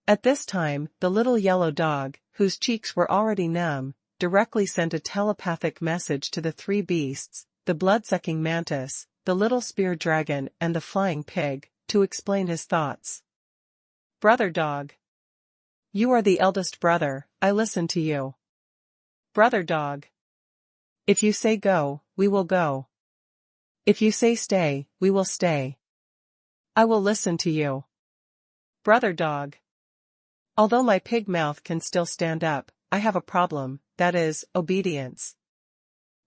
At this time, the little yellow dog, whose cheeks were already numb, directly sent a telepathic message to the 3 beasts, the blood-sucking mantis, the little spear dragon and the flying pig, to explain his thoughts. Brother dog. You are the eldest brother, I listen to you. Brother dog. If you say go, we will go. If you say stay, we will stay. I will listen to you. Brother dog. Although my pig mouth can still stand up, I have a problem, that is, obedience.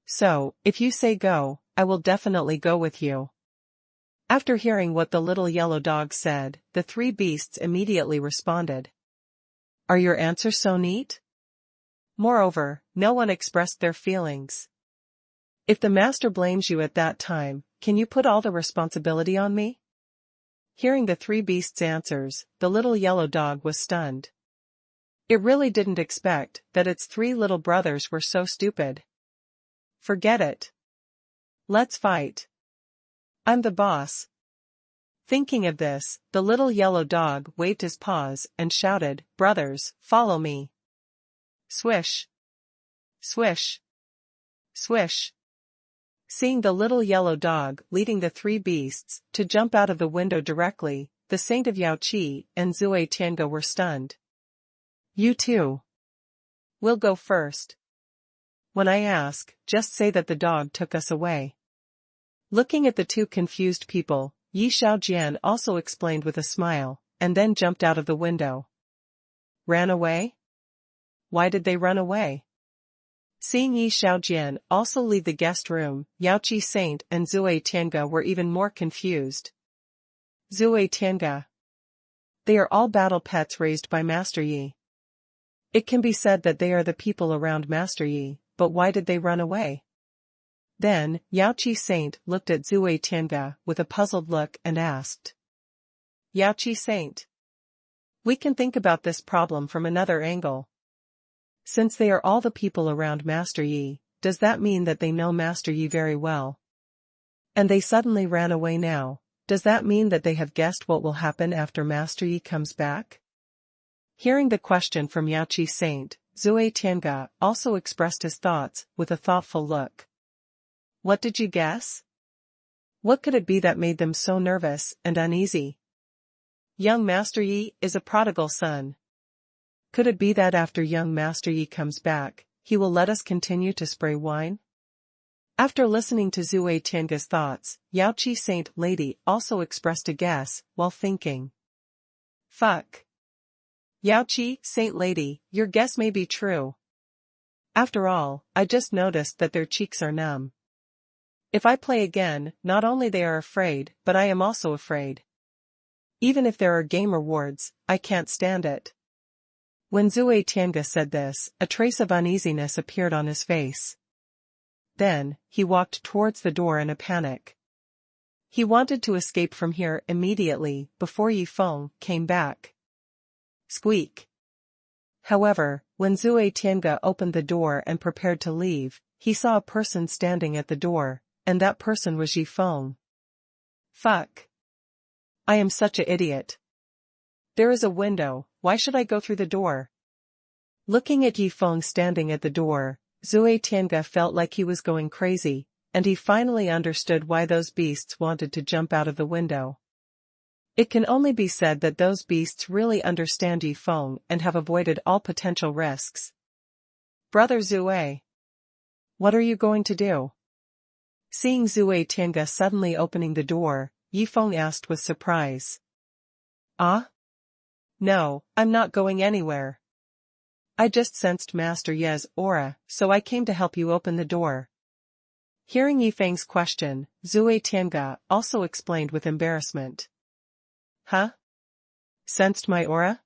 So, if you say go, I will definitely go with you. After hearing what the little yellow dog said, the 3 beasts immediately responded. Are your answers so neat? Moreover, no one expressed their feelings. If the master blames you at that time, can you put all the responsibility on me? Hearing the 3 beasts' answers, the little yellow dog was stunned. It really didn't expect that its three little brothers were so stupid. Forget it. Let's fight. I'm the boss. Thinking of this, the little yellow dog waved his paws and shouted, "Brothers, follow me." Swish. Swish. Swish. Seeing the little yellow dog leading the three beasts to jump out of the window directly, the Saint of Yaoqi and Zui Tiange were stunned. You too. We'll go first. When I ask, just say that the dog took us away. Looking at the two confused people, Yi Xiaojian also explained with a smile, and then jumped out of the window. Ran away? Why did they run away? Seeing Yi Xiaojian also leave the guest room, Yaoqi Saint and Zui Tiange were even more confused. Zui Tiange. They are all battle pets raised by Master Yi. It can be said that they are the people around Master Yi, but why did they run away? Then, Yaoqi Saint looked at Zui Tiange with a puzzled look and asked. Yaoqi Saint. We can think about this problem from another angle. Since they are all the people around Master Yi, does that mean that they know Master Yi very well? And they suddenly ran away now, does that mean that they have guessed what will happen after Master Yi comes back? Hearing the question from Yaoqi Saint, Zui Tiange also expressed his thoughts with a thoughtful look. What did you guess? What could it be that made them so nervous and uneasy? Young Master Yi is a prodigal son. Could it be that after young Master Yi comes back, he will let us continue to spray wine? After listening to Zui Tiange's thoughts, Yaoqi Saint Lady also expressed a guess, while thinking. Fuck. Yaoqi Saint Lady, your guess may be true. After all, I just noticed that their cheeks are numb. If I play again, not only they are afraid, but I am also afraid. Even if there are game rewards, I can't stand it. When Zui Tiange said this, a trace of uneasiness appeared on his face. Then, he walked towards the door in a panic. He wanted to escape from here immediately, before Yi Feng came back. Squeak. However, when Zui Tiange opened the door and prepared to leave, he saw a person standing at the door, and that person was Yi Feng. Fuck. I am such an idiot. There is a window, why should I go through the door? Looking at Yi Feng standing at the door, Zui Tiange felt like he was going crazy, and he finally understood why those beasts wanted to jump out of the window. It can only be said that those beasts really understand Yi Feng and have avoided all potential risks. Brother Zui. What are you going to do? Seeing Zui Tiange suddenly opening the door, Yi Feng asked with surprise. Ah? No, I'm not going anywhere. I just sensed Master Ye's aura, so I came to help you open the door. Hearing Yi Feng's question, Zui Tiange also explained with embarrassment. Huh? Sensed my aura?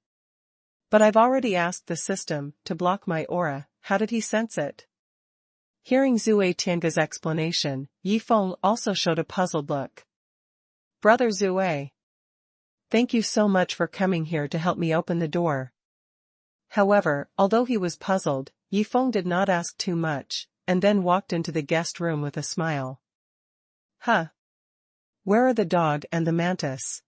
But I've already asked the system to block my aura, how did he sense it? Hearing Zui Tiange's explanation, Yi Feng also showed a puzzled look. Brother Zui. Thank you so much for coming here to help me open the door. However, although he was puzzled, Yi Feng did not ask too much, and then walked into the guest room with a smile. Huh? Where are the dog and the mantis?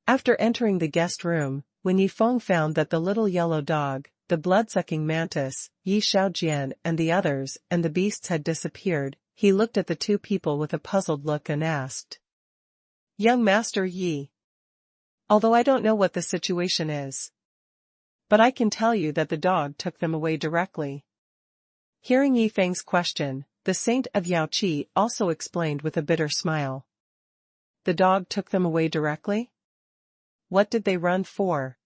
After entering the guest room, when Yi Feng found that the little yellow dog, the blood-sucking mantis, Yi Xiaojian and the others and the beasts had disappeared, he looked at the two people with a puzzled look and asked. Young Master Yi. Although I don't know what the situation is. But I can tell you that the dog took them away directly. Hearing Yi Feng's question, the Saint of Yaoqi also explained with a bitter smile. The dog took them away directly? What did they run for?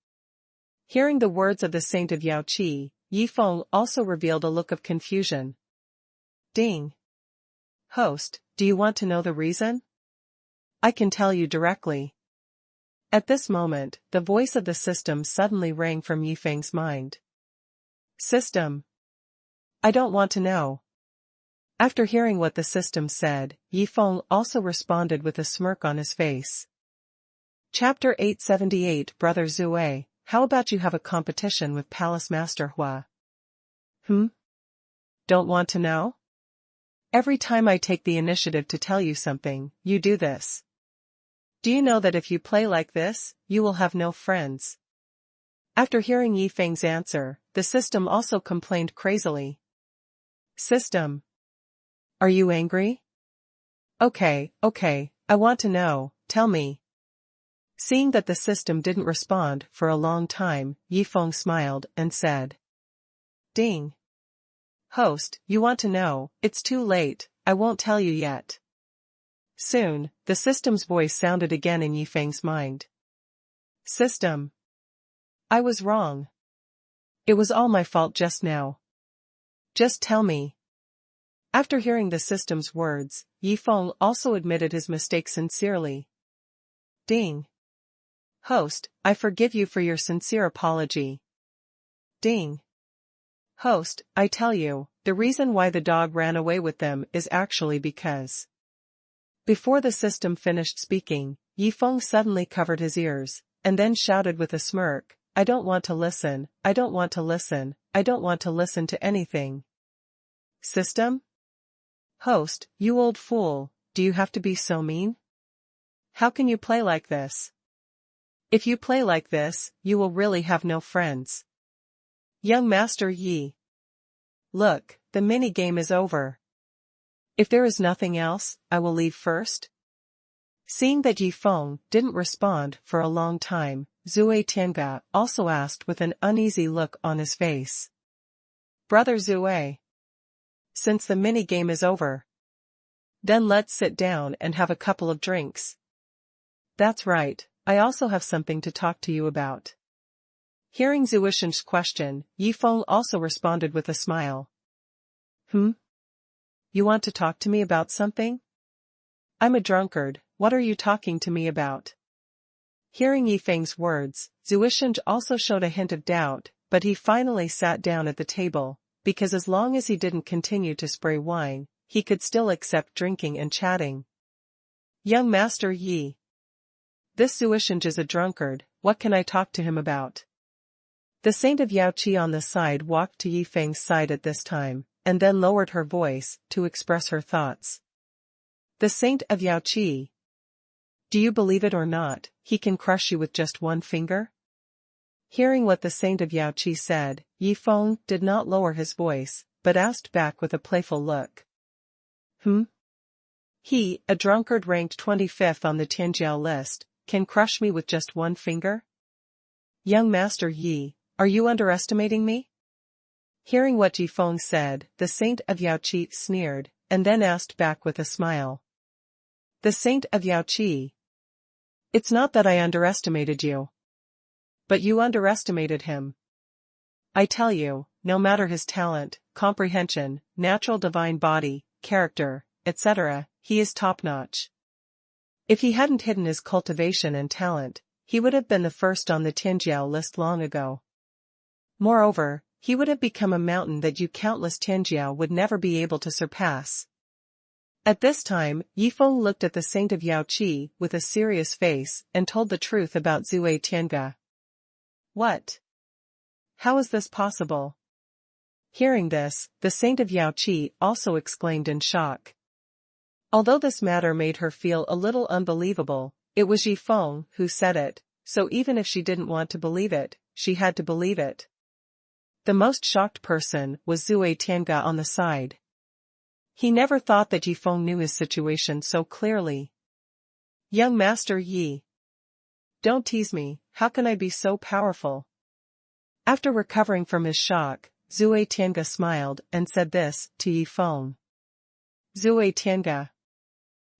Hearing the words of the Saint of Yaoqi, Yi Feng also revealed a look of confusion. Ding. Host, do you want to know the reason? I can tell you directly. At this moment, the voice of the system suddenly rang from Yi Feng's mind. System. I don't want to know. After hearing what the system said, Yi Feng also responded with a smirk on his face. Chapter 878 Brother Zui, how about you have a competition with Palace Master Hua? Don't want to know? Every time I take the initiative to tell you something, you do this. Do you know that if you play like this, you will have no friends? After hearing Yi Feng's answer, the system also complained crazily. System. Are you angry? Okay, I want to know, tell me. Seeing that the system didn't respond for a long time, Yi Feng smiled and said. Ding. Host, you want to know, it's too late, I won't tell you yet. Soon, the system's voice sounded again in Yi Feng's mind. System. I was wrong. It was all my fault just now. Just tell me. After hearing the system's words, Yi Feng also admitted his mistake sincerely. Ding. Host, I forgive you for your sincere apology. Ding. Host, I tell you, the reason why the dog ran away with them is actually because. Before the system finished speaking, Yi Feng suddenly covered his ears, and then shouted with a smirk, I don't want to listen, I don't want to listen, I don't want to listen to anything. System? Host, you old fool, do you have to be so mean? How can you play like this? If you play like this, you will really have no friends. Young Master Yi. Look, the mini-game is over. If there is nothing else, I will leave first. Seeing that Yi Feng didn't respond for a long time, Zue Tiange also asked with an uneasy look on his face. Brother Zue. Since the mini-game is over, then let's sit down and have a couple of drinks. That's right, I also have something to talk to you about. Hearing Zuishen's question, Yi Feng also responded with a smile. You want to talk to me about something? I'm a drunkard, what are you talking to me about? Hearing Yi Feng's words, Zuishen also showed a hint of doubt, but he finally sat down at the table, because as long as he didn't continue to spray wine, he could still accept drinking and chatting. Young Master Yi. This Zuishen is a drunkard, what can I talk to him about? The Saint of Yaoqi on the side walked to Yi Feng's side at this time, and then lowered her voice to express her thoughts. The Saint of Yaoqi. Do you believe it or not, he can crush you with just one finger? Hearing what the Saint of Yaoqi said, Yi Feng did not lower his voice, but asked back with a playful look. He, a drunkard ranked 25th on the Tianjiao list, can crush me with just one finger? Young Master Yi, are you underestimating me? Hearing what Yi Feng said, the Saint of Yaoqi sneered, and then asked back with a smile. The Saint of Yaoqi. It's not that I underestimated you. But you underestimated him. I tell you, no matter his talent, comprehension, natural divine body, character, etc., he is top-notch. If he hadn't hidden his cultivation and talent, he would have been the first on the Tianjiao list long ago. Moreover, he would have become a mountain that you countless Tianjiao would never be able to surpass. At this time, Yi Feng looked at the Saint of Yaoqi with a serious face and told the truth about Zue Tiange. What? How is this possible? Hearing this, the Saint of Yaoqi also exclaimed in shock. Although this matter made her feel a little unbelievable, it was Yi Feng who said it, so even if she didn't want to believe it, she had to believe it. The most shocked person was Zue Tiange on the side. He never thought that Yi Feng knew his situation so clearly. Young Master Yi. Don't tease me, how can I be so powerful? After recovering from his shock, Zue Tiange smiled and said this to Yi Feng. Zue Tiange.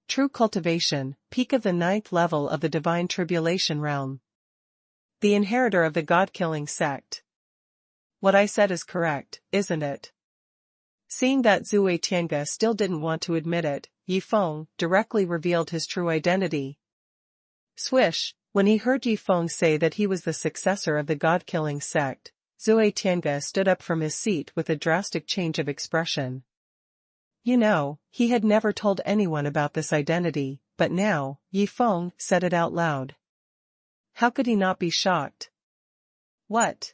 True cultivation, peak of the 9th level of the divine tribulation realm. The inheritor of the god-killing sect. What I said is correct, isn't it? Seeing that Zue Tiange still didn't want to admit it, Yi Feng directly revealed his true identity. Swish, when he heard Yi Feng say that he was the successor of the god-killing sect, Zue Tiange stood up from his seat with a drastic change of expression. You know, he had never told anyone about this identity, but now, Yi Feng said it out loud. How could he not be shocked? What?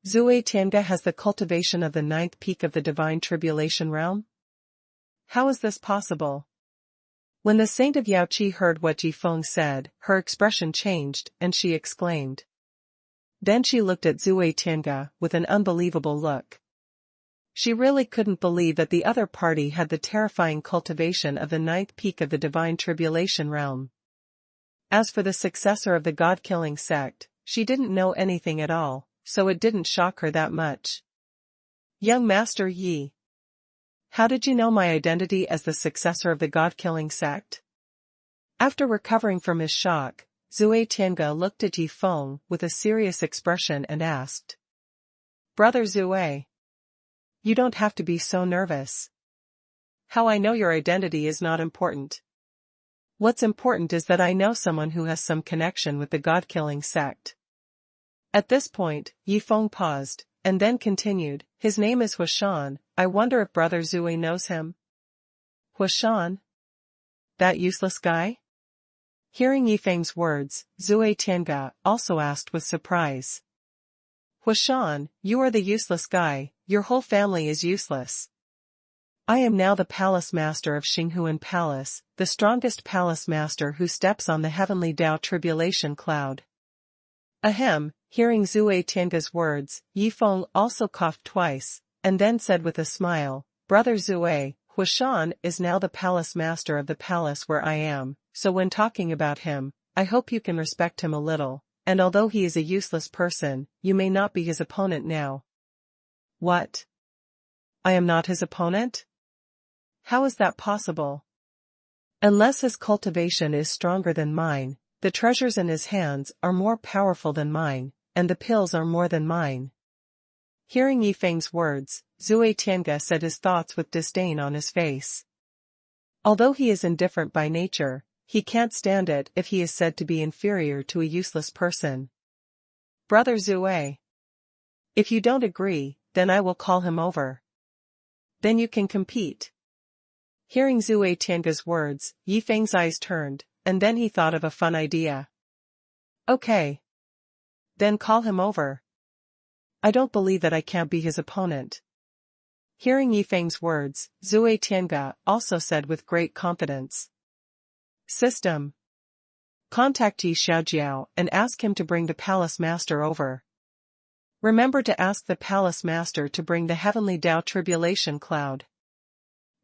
Zui Tianga has the cultivation of the ninth peak of the divine tribulation realm? How is this possible? When the saint of Yaoqi heard what Jifeng said, her expression changed, and she exclaimed. Then she looked at Zui Tianga with an unbelievable look. She really couldn't believe that the other party had the terrifying cultivation of the ninth peak of the divine tribulation realm. As for the successor of the god-killing sect, she didn't know anything at all, so it didn't shock her that much. Young Master Yi. How did you know my identity as the successor of the god-killing sect? After recovering from his shock, Zui Tianga looked at Jifeng with a serious expression and asked. Brother Zui. You don't have to be so nervous. How I know your identity is not important. What's important is that I know someone who has some connection with the god-killing sect. At this point, Yifeng paused, and then continued, his name is Huashan, I wonder if Brother Zui knows him. Huashan? That useless guy? Hearing Yifeng's words, Zui Tianga also asked with surprise. Huashan, you are the useless guy, your whole family is useless. I am now the palace master of Xinghuan Palace, the strongest palace master who steps on the heavenly Dao tribulation cloud. Ahem, hearing Zui Tianga's words, Yifeng also coughed twice, and then said with a smile, Brother Zui, Huashan is now the palace master of the palace where I am, so when talking about him, I hope you can respect him a little, and although he is a useless person, you may not be his opponent now. What? I am not his opponent? How is that possible? Unless his cultivation is stronger than mine, the treasures in his hands are more powerful than mine, and the pills are more than mine. Hearing Yifeng's words, Zui Tianga said his thoughts with disdain on his face. Although he is indifferent by nature, he can't stand it if he is said to be inferior to a useless person. Brother Zui. If you don't agree, then I will call him over. Then you can compete. Hearing Zui Tianga's words, Yifeng's eyes turned, and then he thought of a fun idea. Okay. Then call him over. I don't believe that I can't be his opponent. Hearing Yifeng's words, Zui Tianga also said with great confidence. System. Contact Yi Xiaojiao and ask him to bring the palace master over. Remember to ask the palace master to bring the heavenly Dao tribulation cloud.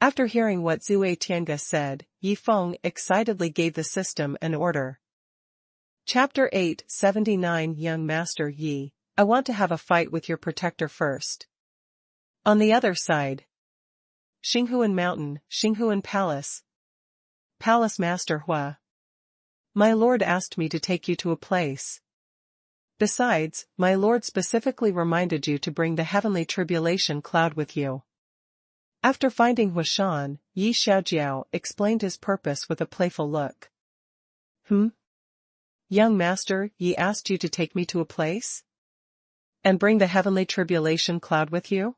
After hearing what Zui Tianga said, Yifeng excitedly gave the system an order. Chapter 879 Young Master Yi, I want to have a fight with your protector first. On the other side. Xinghuan Mountain, Xinghuan Palace. Palace Master Hua. My lord asked me to take you to a place. Besides, my lord specifically reminded you to bring the heavenly tribulation cloud with you. After finding Huashan, Yi Xiaojiao explained his purpose with a playful look. Young master, Yi asked you to take me to a place? And bring the heavenly tribulation cloud with you?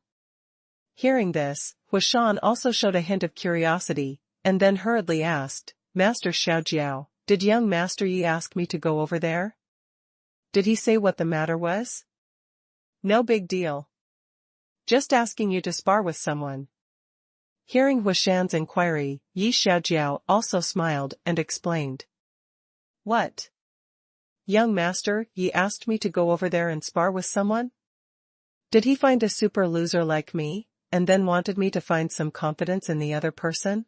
Hearing this, Huashan also showed a hint of curiosity, and then hurriedly asked, Master Xiaojiao, did young Master Yi ask me to go over there? Did he say what the matter was? No big deal. Just asking you to spar with someone. Hearing Huashan's inquiry, Yi Xiaojiao also smiled and explained. What? Young master, Yi asked me to go over there and spar with someone? Did he find a super loser like me, and then wanted me to find some confidence in the other person?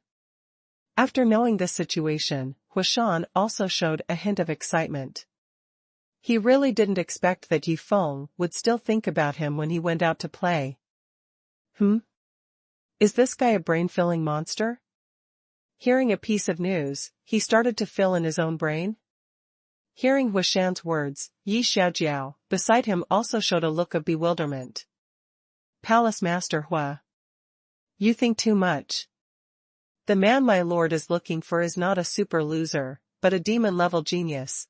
After knowing this situation, Huashan also showed a hint of excitement. He really didn't expect that Yifeng would still think about him when he went out to play. Is this guy a brain-filling monster? Hearing a piece of news, he started to fill in his own brain. Hearing Huashan's words, Yi Xiaojiao, beside him also showed a look of bewilderment. Palace Master Hua. You think too much. The man my lord is looking for is not a super loser, but a demon-level genius.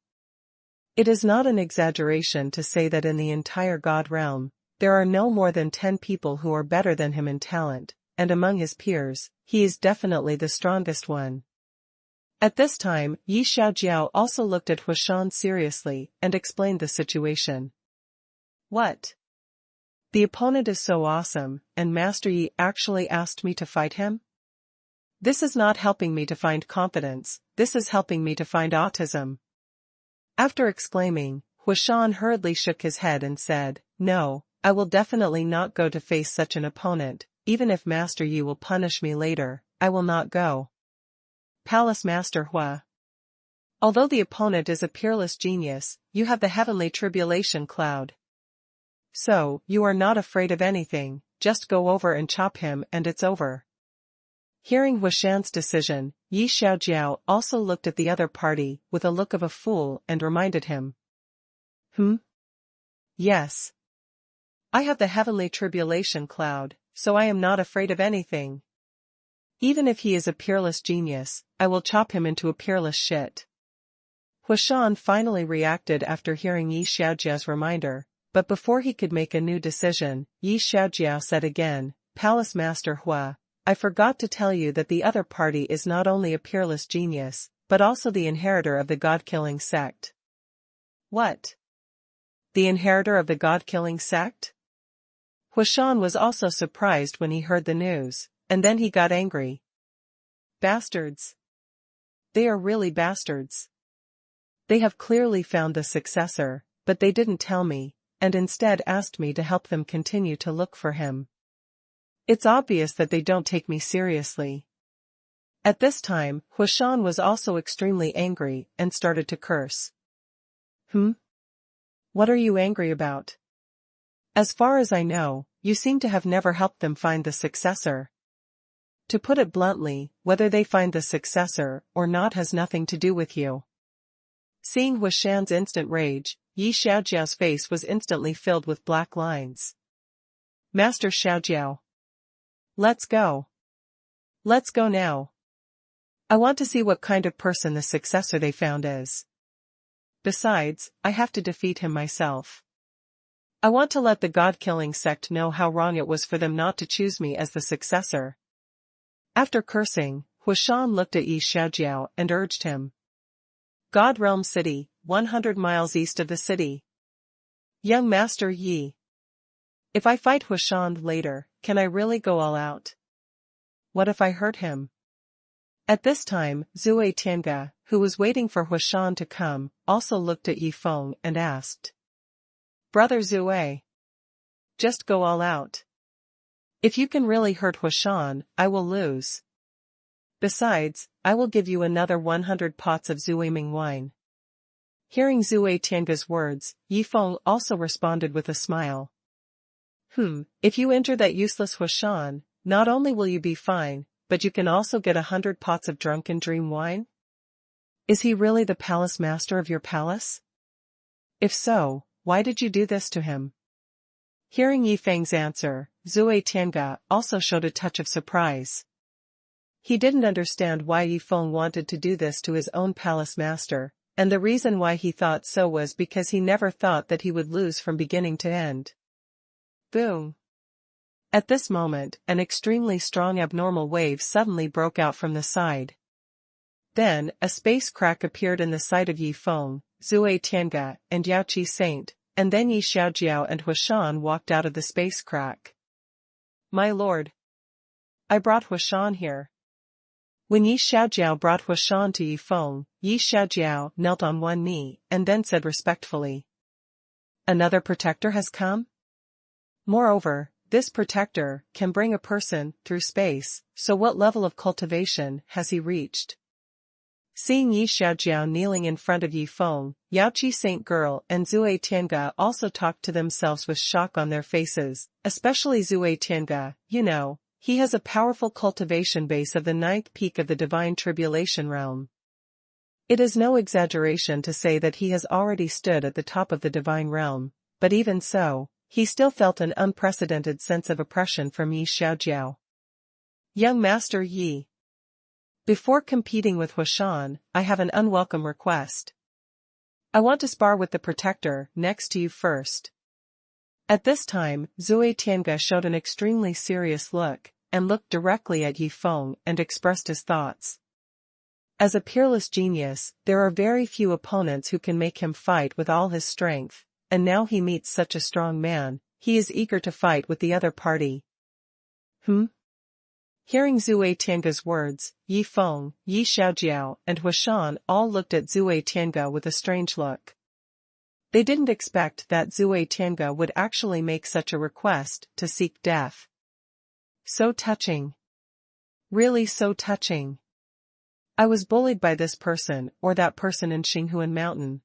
It is not an exaggeration to say that in the entire God realm, there are no more than 10 people who are better than him in talent, and among his peers, he is definitely the strongest one. At this time, Yi Xiaojiao also looked at Huashan seriously and explained the situation. What? The opponent is so awesome, and Master Yi actually asked me to fight him? This is not helping me to find confidence, this is helping me to find autism. After exclaiming, Huashan hurriedly shook his head and said, "No, I will definitely not go to face such an opponent, even if Master Yi will punish me later, I will not go." Palace Master Hua. Although the opponent is a peerless genius, you have the heavenly tribulation cloud. So, you are not afraid of anything, just go over and chop him and it's over. Hearing Huashan's decision, Yi Xiaojiao also looked at the other party with a look of a fool and reminded him. Yes. I have the heavenly tribulation cloud, so I am not afraid of anything. Even if he is a peerless genius, I will chop him into a peerless shit. Huashan finally reacted after hearing Yi Xiaojiao's reminder, but before he could make a new decision, Yi Xiaojiao said again, "Palace Master Hua, I forgot to tell you that the other party is not only a peerless genius, but also the inheritor of the god-killing sect." What? The inheritor of the god-killing sect? Huashan was also surprised when he heard the news, and then he got angry. Bastards. They are really bastards. They have clearly found the successor, but they didn't tell me, and instead asked me to help them continue to look for him. It's obvious that they don't take me seriously. At this time, Huashan was also extremely angry and started to curse. What are you angry about? As far as I know, you seem to have never helped them find the successor. To put it bluntly, whether they find the successor or not has nothing to do with you. Seeing Huashan's instant rage, Yi Xiaojiao's face was instantly filled with black lines. Master Xiaojiao. Let's go. Let's go now. I want to see what kind of person the successor they found is. Besides, I have to defeat him myself. I want to let the god-killing sect know how wrong it was for them not to choose me as the successor. After cursing, Huashan looked at Yi Xiaojiao and urged him. God Realm City, 100 miles east of the city. Young Master Yi. If I fight Huashan later, can I really go all out? What if I hurt him? At this time, Zui Tianga, who was waiting for Huashan to come, also looked at Yi Feng and asked. Brother Zui. Just go all out. If you can really hurt Huashan, I will lose. Besides, I will give you another 100 pots of Zuiming wine. Hearing Zui Tianga's words, Yi Feng also responded with a smile. If you injure that useless Huashan, not only will you be fine, but you can also get 100 pots of drunken dream wine? Is he really the palace master of your palace? If so, why did you do this to him? Hearing Yi Feng's answer, Zui Tianga also showed a touch of surprise. He didn't understand why Yi Feng wanted to do this to his own palace master, and the reason why he thought so was because he never thought that he would lose from beginning to end. Boom! At this moment, an extremely strong abnormal wave suddenly broke out from the side. Then, a space crack appeared in the sight of Yi Feng, Zui Tianga, and Yao Qi Saint, and then Yi Xiaojiao and Huashan walked out of the space crack. My lord! I brought Huashan here. When Yi Xiaojiao brought Huashan to Yi Feng, Yi Xiaojiao knelt on one knee and then said respectfully. Another protector has come? Moreover, this protector can bring a person through space, so what level of cultivation has he reached? Seeing Yi Xiaojiao kneeling in front of Yi Feng, Yao Qi Saint Girl and Zui Tianga also talked to themselves with shock on their faces, especially Zui Tianga. He has a powerful cultivation base of the 9th peak of the divine tribulation realm. It is no exaggeration to say that he has already stood at the top of the divine realm, but even so, he still felt an unprecedented sense of oppression from Yi Xiaojiao. Young Master Yi. Before competing with Huashan, I have an unwelcome request. I want to spar with the protector next to you first. At this time, Zui Tianga showed an extremely serious look, and looked directly at Yi Feng and expressed his thoughts. As a peerless genius, there are very few opponents who can make him fight with all his strength, and now he meets such a strong man, he is eager to fight with the other party. Hearing Zhuge Tiange's words, Yi Feng, Yi Xiaojiao, and Huashan all looked at Zhuge Tiange with a strange look. They didn't expect that Zhuge Tiange would actually make such a request to seek death. So touching. Really so touching. I was bullied by this person or that person in Xinghuan Mountain.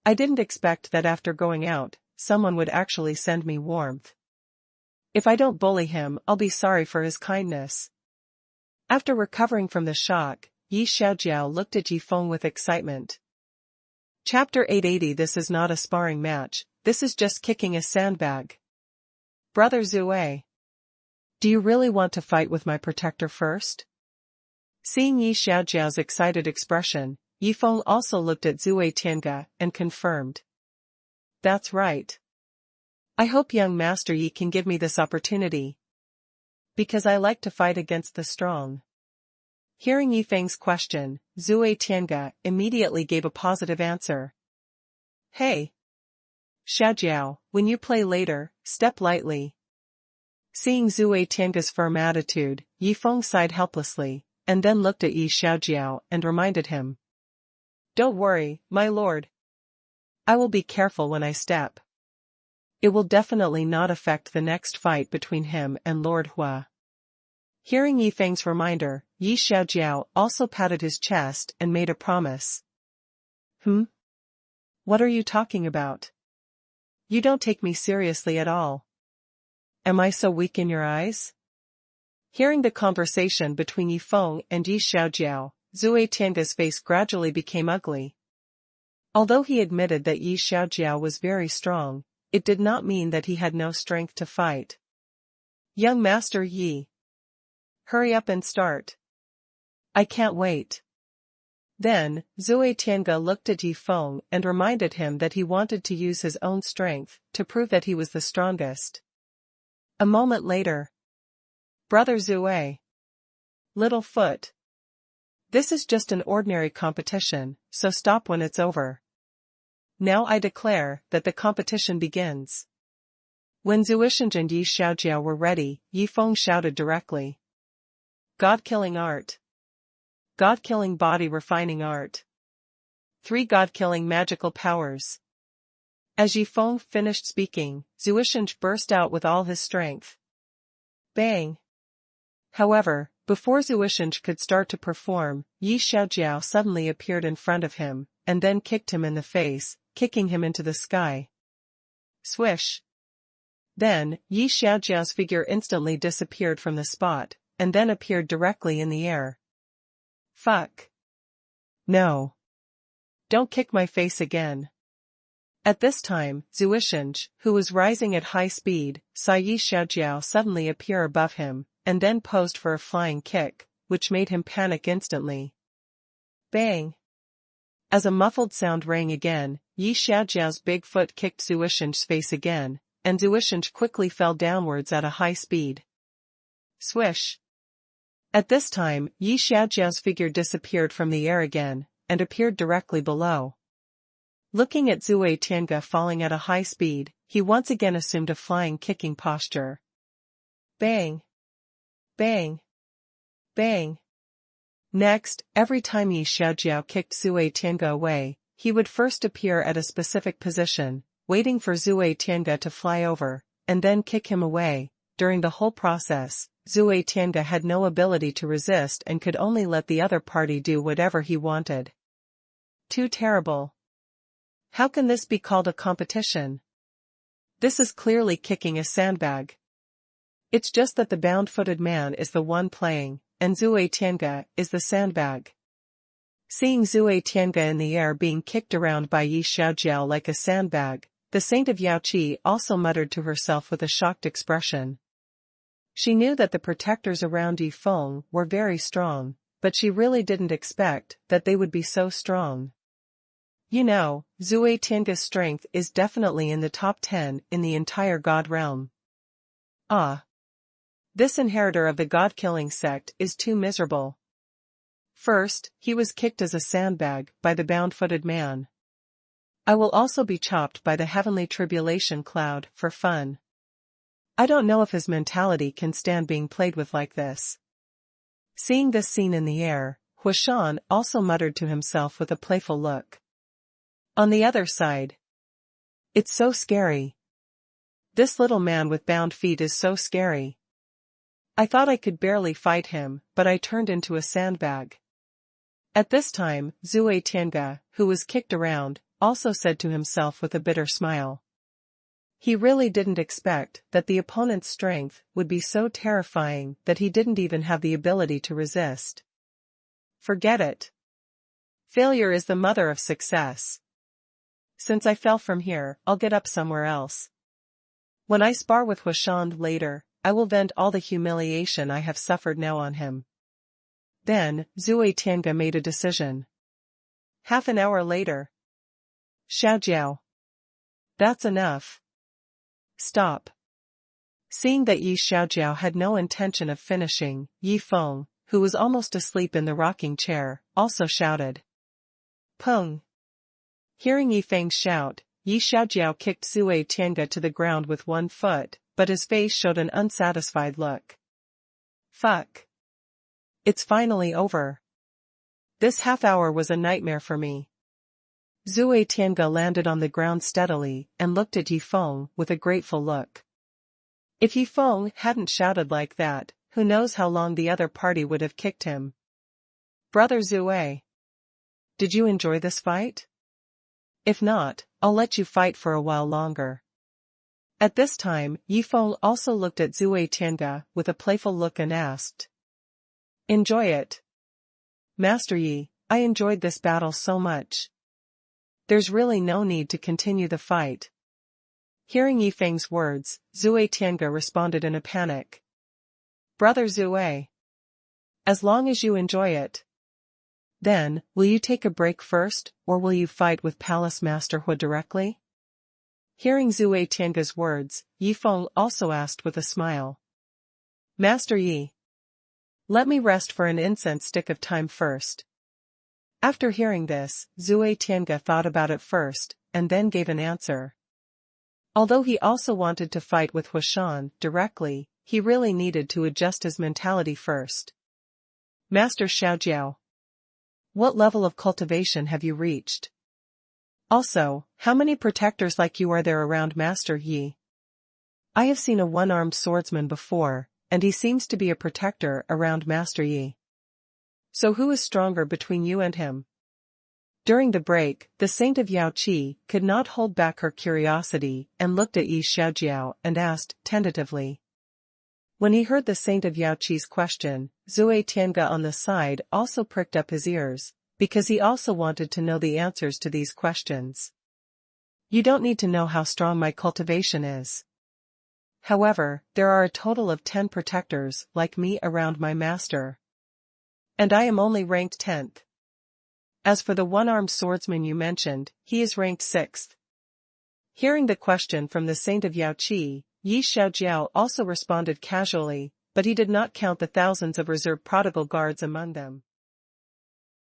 I didn't expect that after going out, someone would actually send me warmth. If I don't bully him, I'll be sorry for his kindness. After recovering from the shock, Yi Xiaojiao looked at Yi Feng with excitement. Chapter 880. This is not a sparring match, this is just kicking a sandbag. Brother Zue. Do you really want to fight with my protector first? Seeing Yi Xiaojiao's excited expression, Yi Feng also looked at Zhuge Tiange and confirmed. That's right. I hope young Master Yi can give me this opportunity. Because I like to fight against the strong. Hearing Yi Feng's question, Zhuge Tiange immediately gave a positive answer. Hey! Xiaojiao, when you play later, step lightly. Seeing Zhuge Tiange's firm attitude, Yi Feng sighed helplessly, and then looked at Yi Xiaojiao and reminded him. Don't worry, my lord. I will be careful when I step. It will definitely not affect the next fight between him and Lord Hua. Hearing Yi Feng's reminder, Yi Xiaojiao also patted his chest and made a promise. What are you talking about? You don't take me seriously at all. Am I so weak in your eyes? Hearing the conversation between Yi Feng and Yi Xiaojiao, Zhuge Tiange's face gradually became ugly. Although he admitted that Yi Xiaojiao was very strong, it did not mean that he had no strength to fight. Young Master Yi. Hurry up and start. I can't wait. Then, Zhuge Tiange looked at Yi Feng and reminded him that he wanted to use his own strength to prove that he was the strongest. A moment later. Brother Zue. Little foot. This is just an ordinary competition, so stop when it's over. Now I declare that the competition begins. When Zuisheng and Yi Xiaojiao were ready, Yi Feng shouted directly. God-killing art. God-killing body-refining art. 3 God-killing magical powers. As Yi Feng finished speaking, Zuisheng burst out with all his strength. Bang! However, before Zuisheng could start to perform, Yi Xiaojiao suddenly appeared in front of him, and then kicked him in the face, kicking him into the sky. Swish! Then, Yi Xiaojiao's figure instantly disappeared from the spot, and then appeared directly in the air. Fuck! No! Don't kick my face again. At this time, Zuisheng, who was rising at high speed, saw Yi Xiaojiao suddenly appear above him, and then posed for a flying kick, which made him panic instantly. Bang! As a muffled sound rang again, Yi Xiaojiao's big foot kicked Zuisheng's face again, and Zuisheng quickly fell downwards at a high speed. Swish! At this time, Yi Xiaojiao's figure disappeared from the air again, and appeared directly below. Looking at Zhuge Tiange falling at a high speed, he once again assumed a flying kicking posture. Bang! Bang! Bang! Next, every time Yi Xiaojiao kicked Zhuge Tiange away, he would first appear at a specific position, waiting for Zhuge Tiange to fly over, and then kick him away. During the whole process, Zhuge Tiange had no ability to resist and could only let the other party do whatever he wanted. Too terrible. How can this be called a competition? This is clearly kicking a sandbag. It's just that the bound-footed man is the one playing, and Zhuge Tiange is the sandbag. Seeing Zhuge Tiange in the air being kicked around by Yi Xiaojiao like a sandbag, the saint of Yaoqi also muttered to herself with a shocked expression. She knew that the protectors around Yi Feng were very strong, but she really didn't expect that they would be so strong. You know, Zhuge Tiange's strength is definitely in the top 10 in the entire God realm. Ah! This inheritor of the God-killing sect is too miserable. First, he was kicked as a sandbag by the bound-footed man. I will also be chopped by the heavenly tribulation cloud for fun. I don't know if his mentality can stand being played with like this. Seeing this scene in the air, Huashan also muttered to himself with a playful look. On the other side. It's so scary. This little man with bound feet is so scary. I thought I could barely fight him, but I turned into a sandbag. At this time, Zue Tiange, who was kicked around, also said to himself with a bitter smile. He really didn't expect that the opponent's strength would be so terrifying that he didn't even have the ability to resist. Forget it. Failure is the mother of success. Since I fell from here, I'll get up somewhere else. When I spar with Huashan later, I will vent all the humiliation I have suffered now on him. Then, Zue Tiange made a decision. Half an hour later. Xiaojiao. That's enough. Stop. Seeing that Yi Xiaojiao had no intention of finishing, Yi Feng, who was almost asleep in the rocking chair, also shouted. Peng. Hearing Yi Feng's shout, Yi Xiaojiao kicked Zue Tiange to the ground with one foot, but his face showed an unsatisfied look. Fuck. It's finally over. This half hour was a nightmare for me. Zue Tiange landed on the ground steadily and looked at Yi Feng with a grateful look. If Yi Feng hadn't shouted like that, who knows how long the other party would have kicked him. Brother Zue. Did you enjoy this fight? If not, I'll let you fight for a while longer. At this time, Yi Feng also looked at Zue Tiange with a playful look and asked. Enjoy it. Master Yi, I enjoyed this battle so much. There's really no need to continue the fight. Hearing Yi Feng's words, Zue Tiange responded in a panic. Brother Zue. As long as you enjoy it. Then, will you take a break first, or will you fight with Palace Master Hu directly? Hearing Zue Tiange's words, Yi Feng also asked with a smile. Master Yi. Let me rest for an incense stick of time first. After hearing this, Zue Tiange thought about it first, and then gave an answer. Although he also wanted to fight with Huashan directly, he really needed to adjust his mentality first. Master Xiaojiao. What level of cultivation have you reached? Also, how many protectors like you are there around Master Yi? I have seen a one-armed swordsman before, and he seems to be a protector around Master Yi. So who is stronger between you and him? During the break, the Saint of Yaoqi could not hold back her curiosity and looked at Yi Xiaojiao and asked, tentatively. When he heard the Saint of Yaoqi's question, Zue Tiange on the side also pricked up his ears, because he also wanted to know the answers to these questions. You don't need to know how strong my cultivation is. However, there are a total of 10 protectors like me around my master. And I am only ranked 10th. As for the one-armed swordsman you mentioned, he is ranked 6th. Hearing the question from the Saint of Yaoqi, Yi Xiaojiao also responded casually, but he did not count the thousands of reserve prodigal guards among them.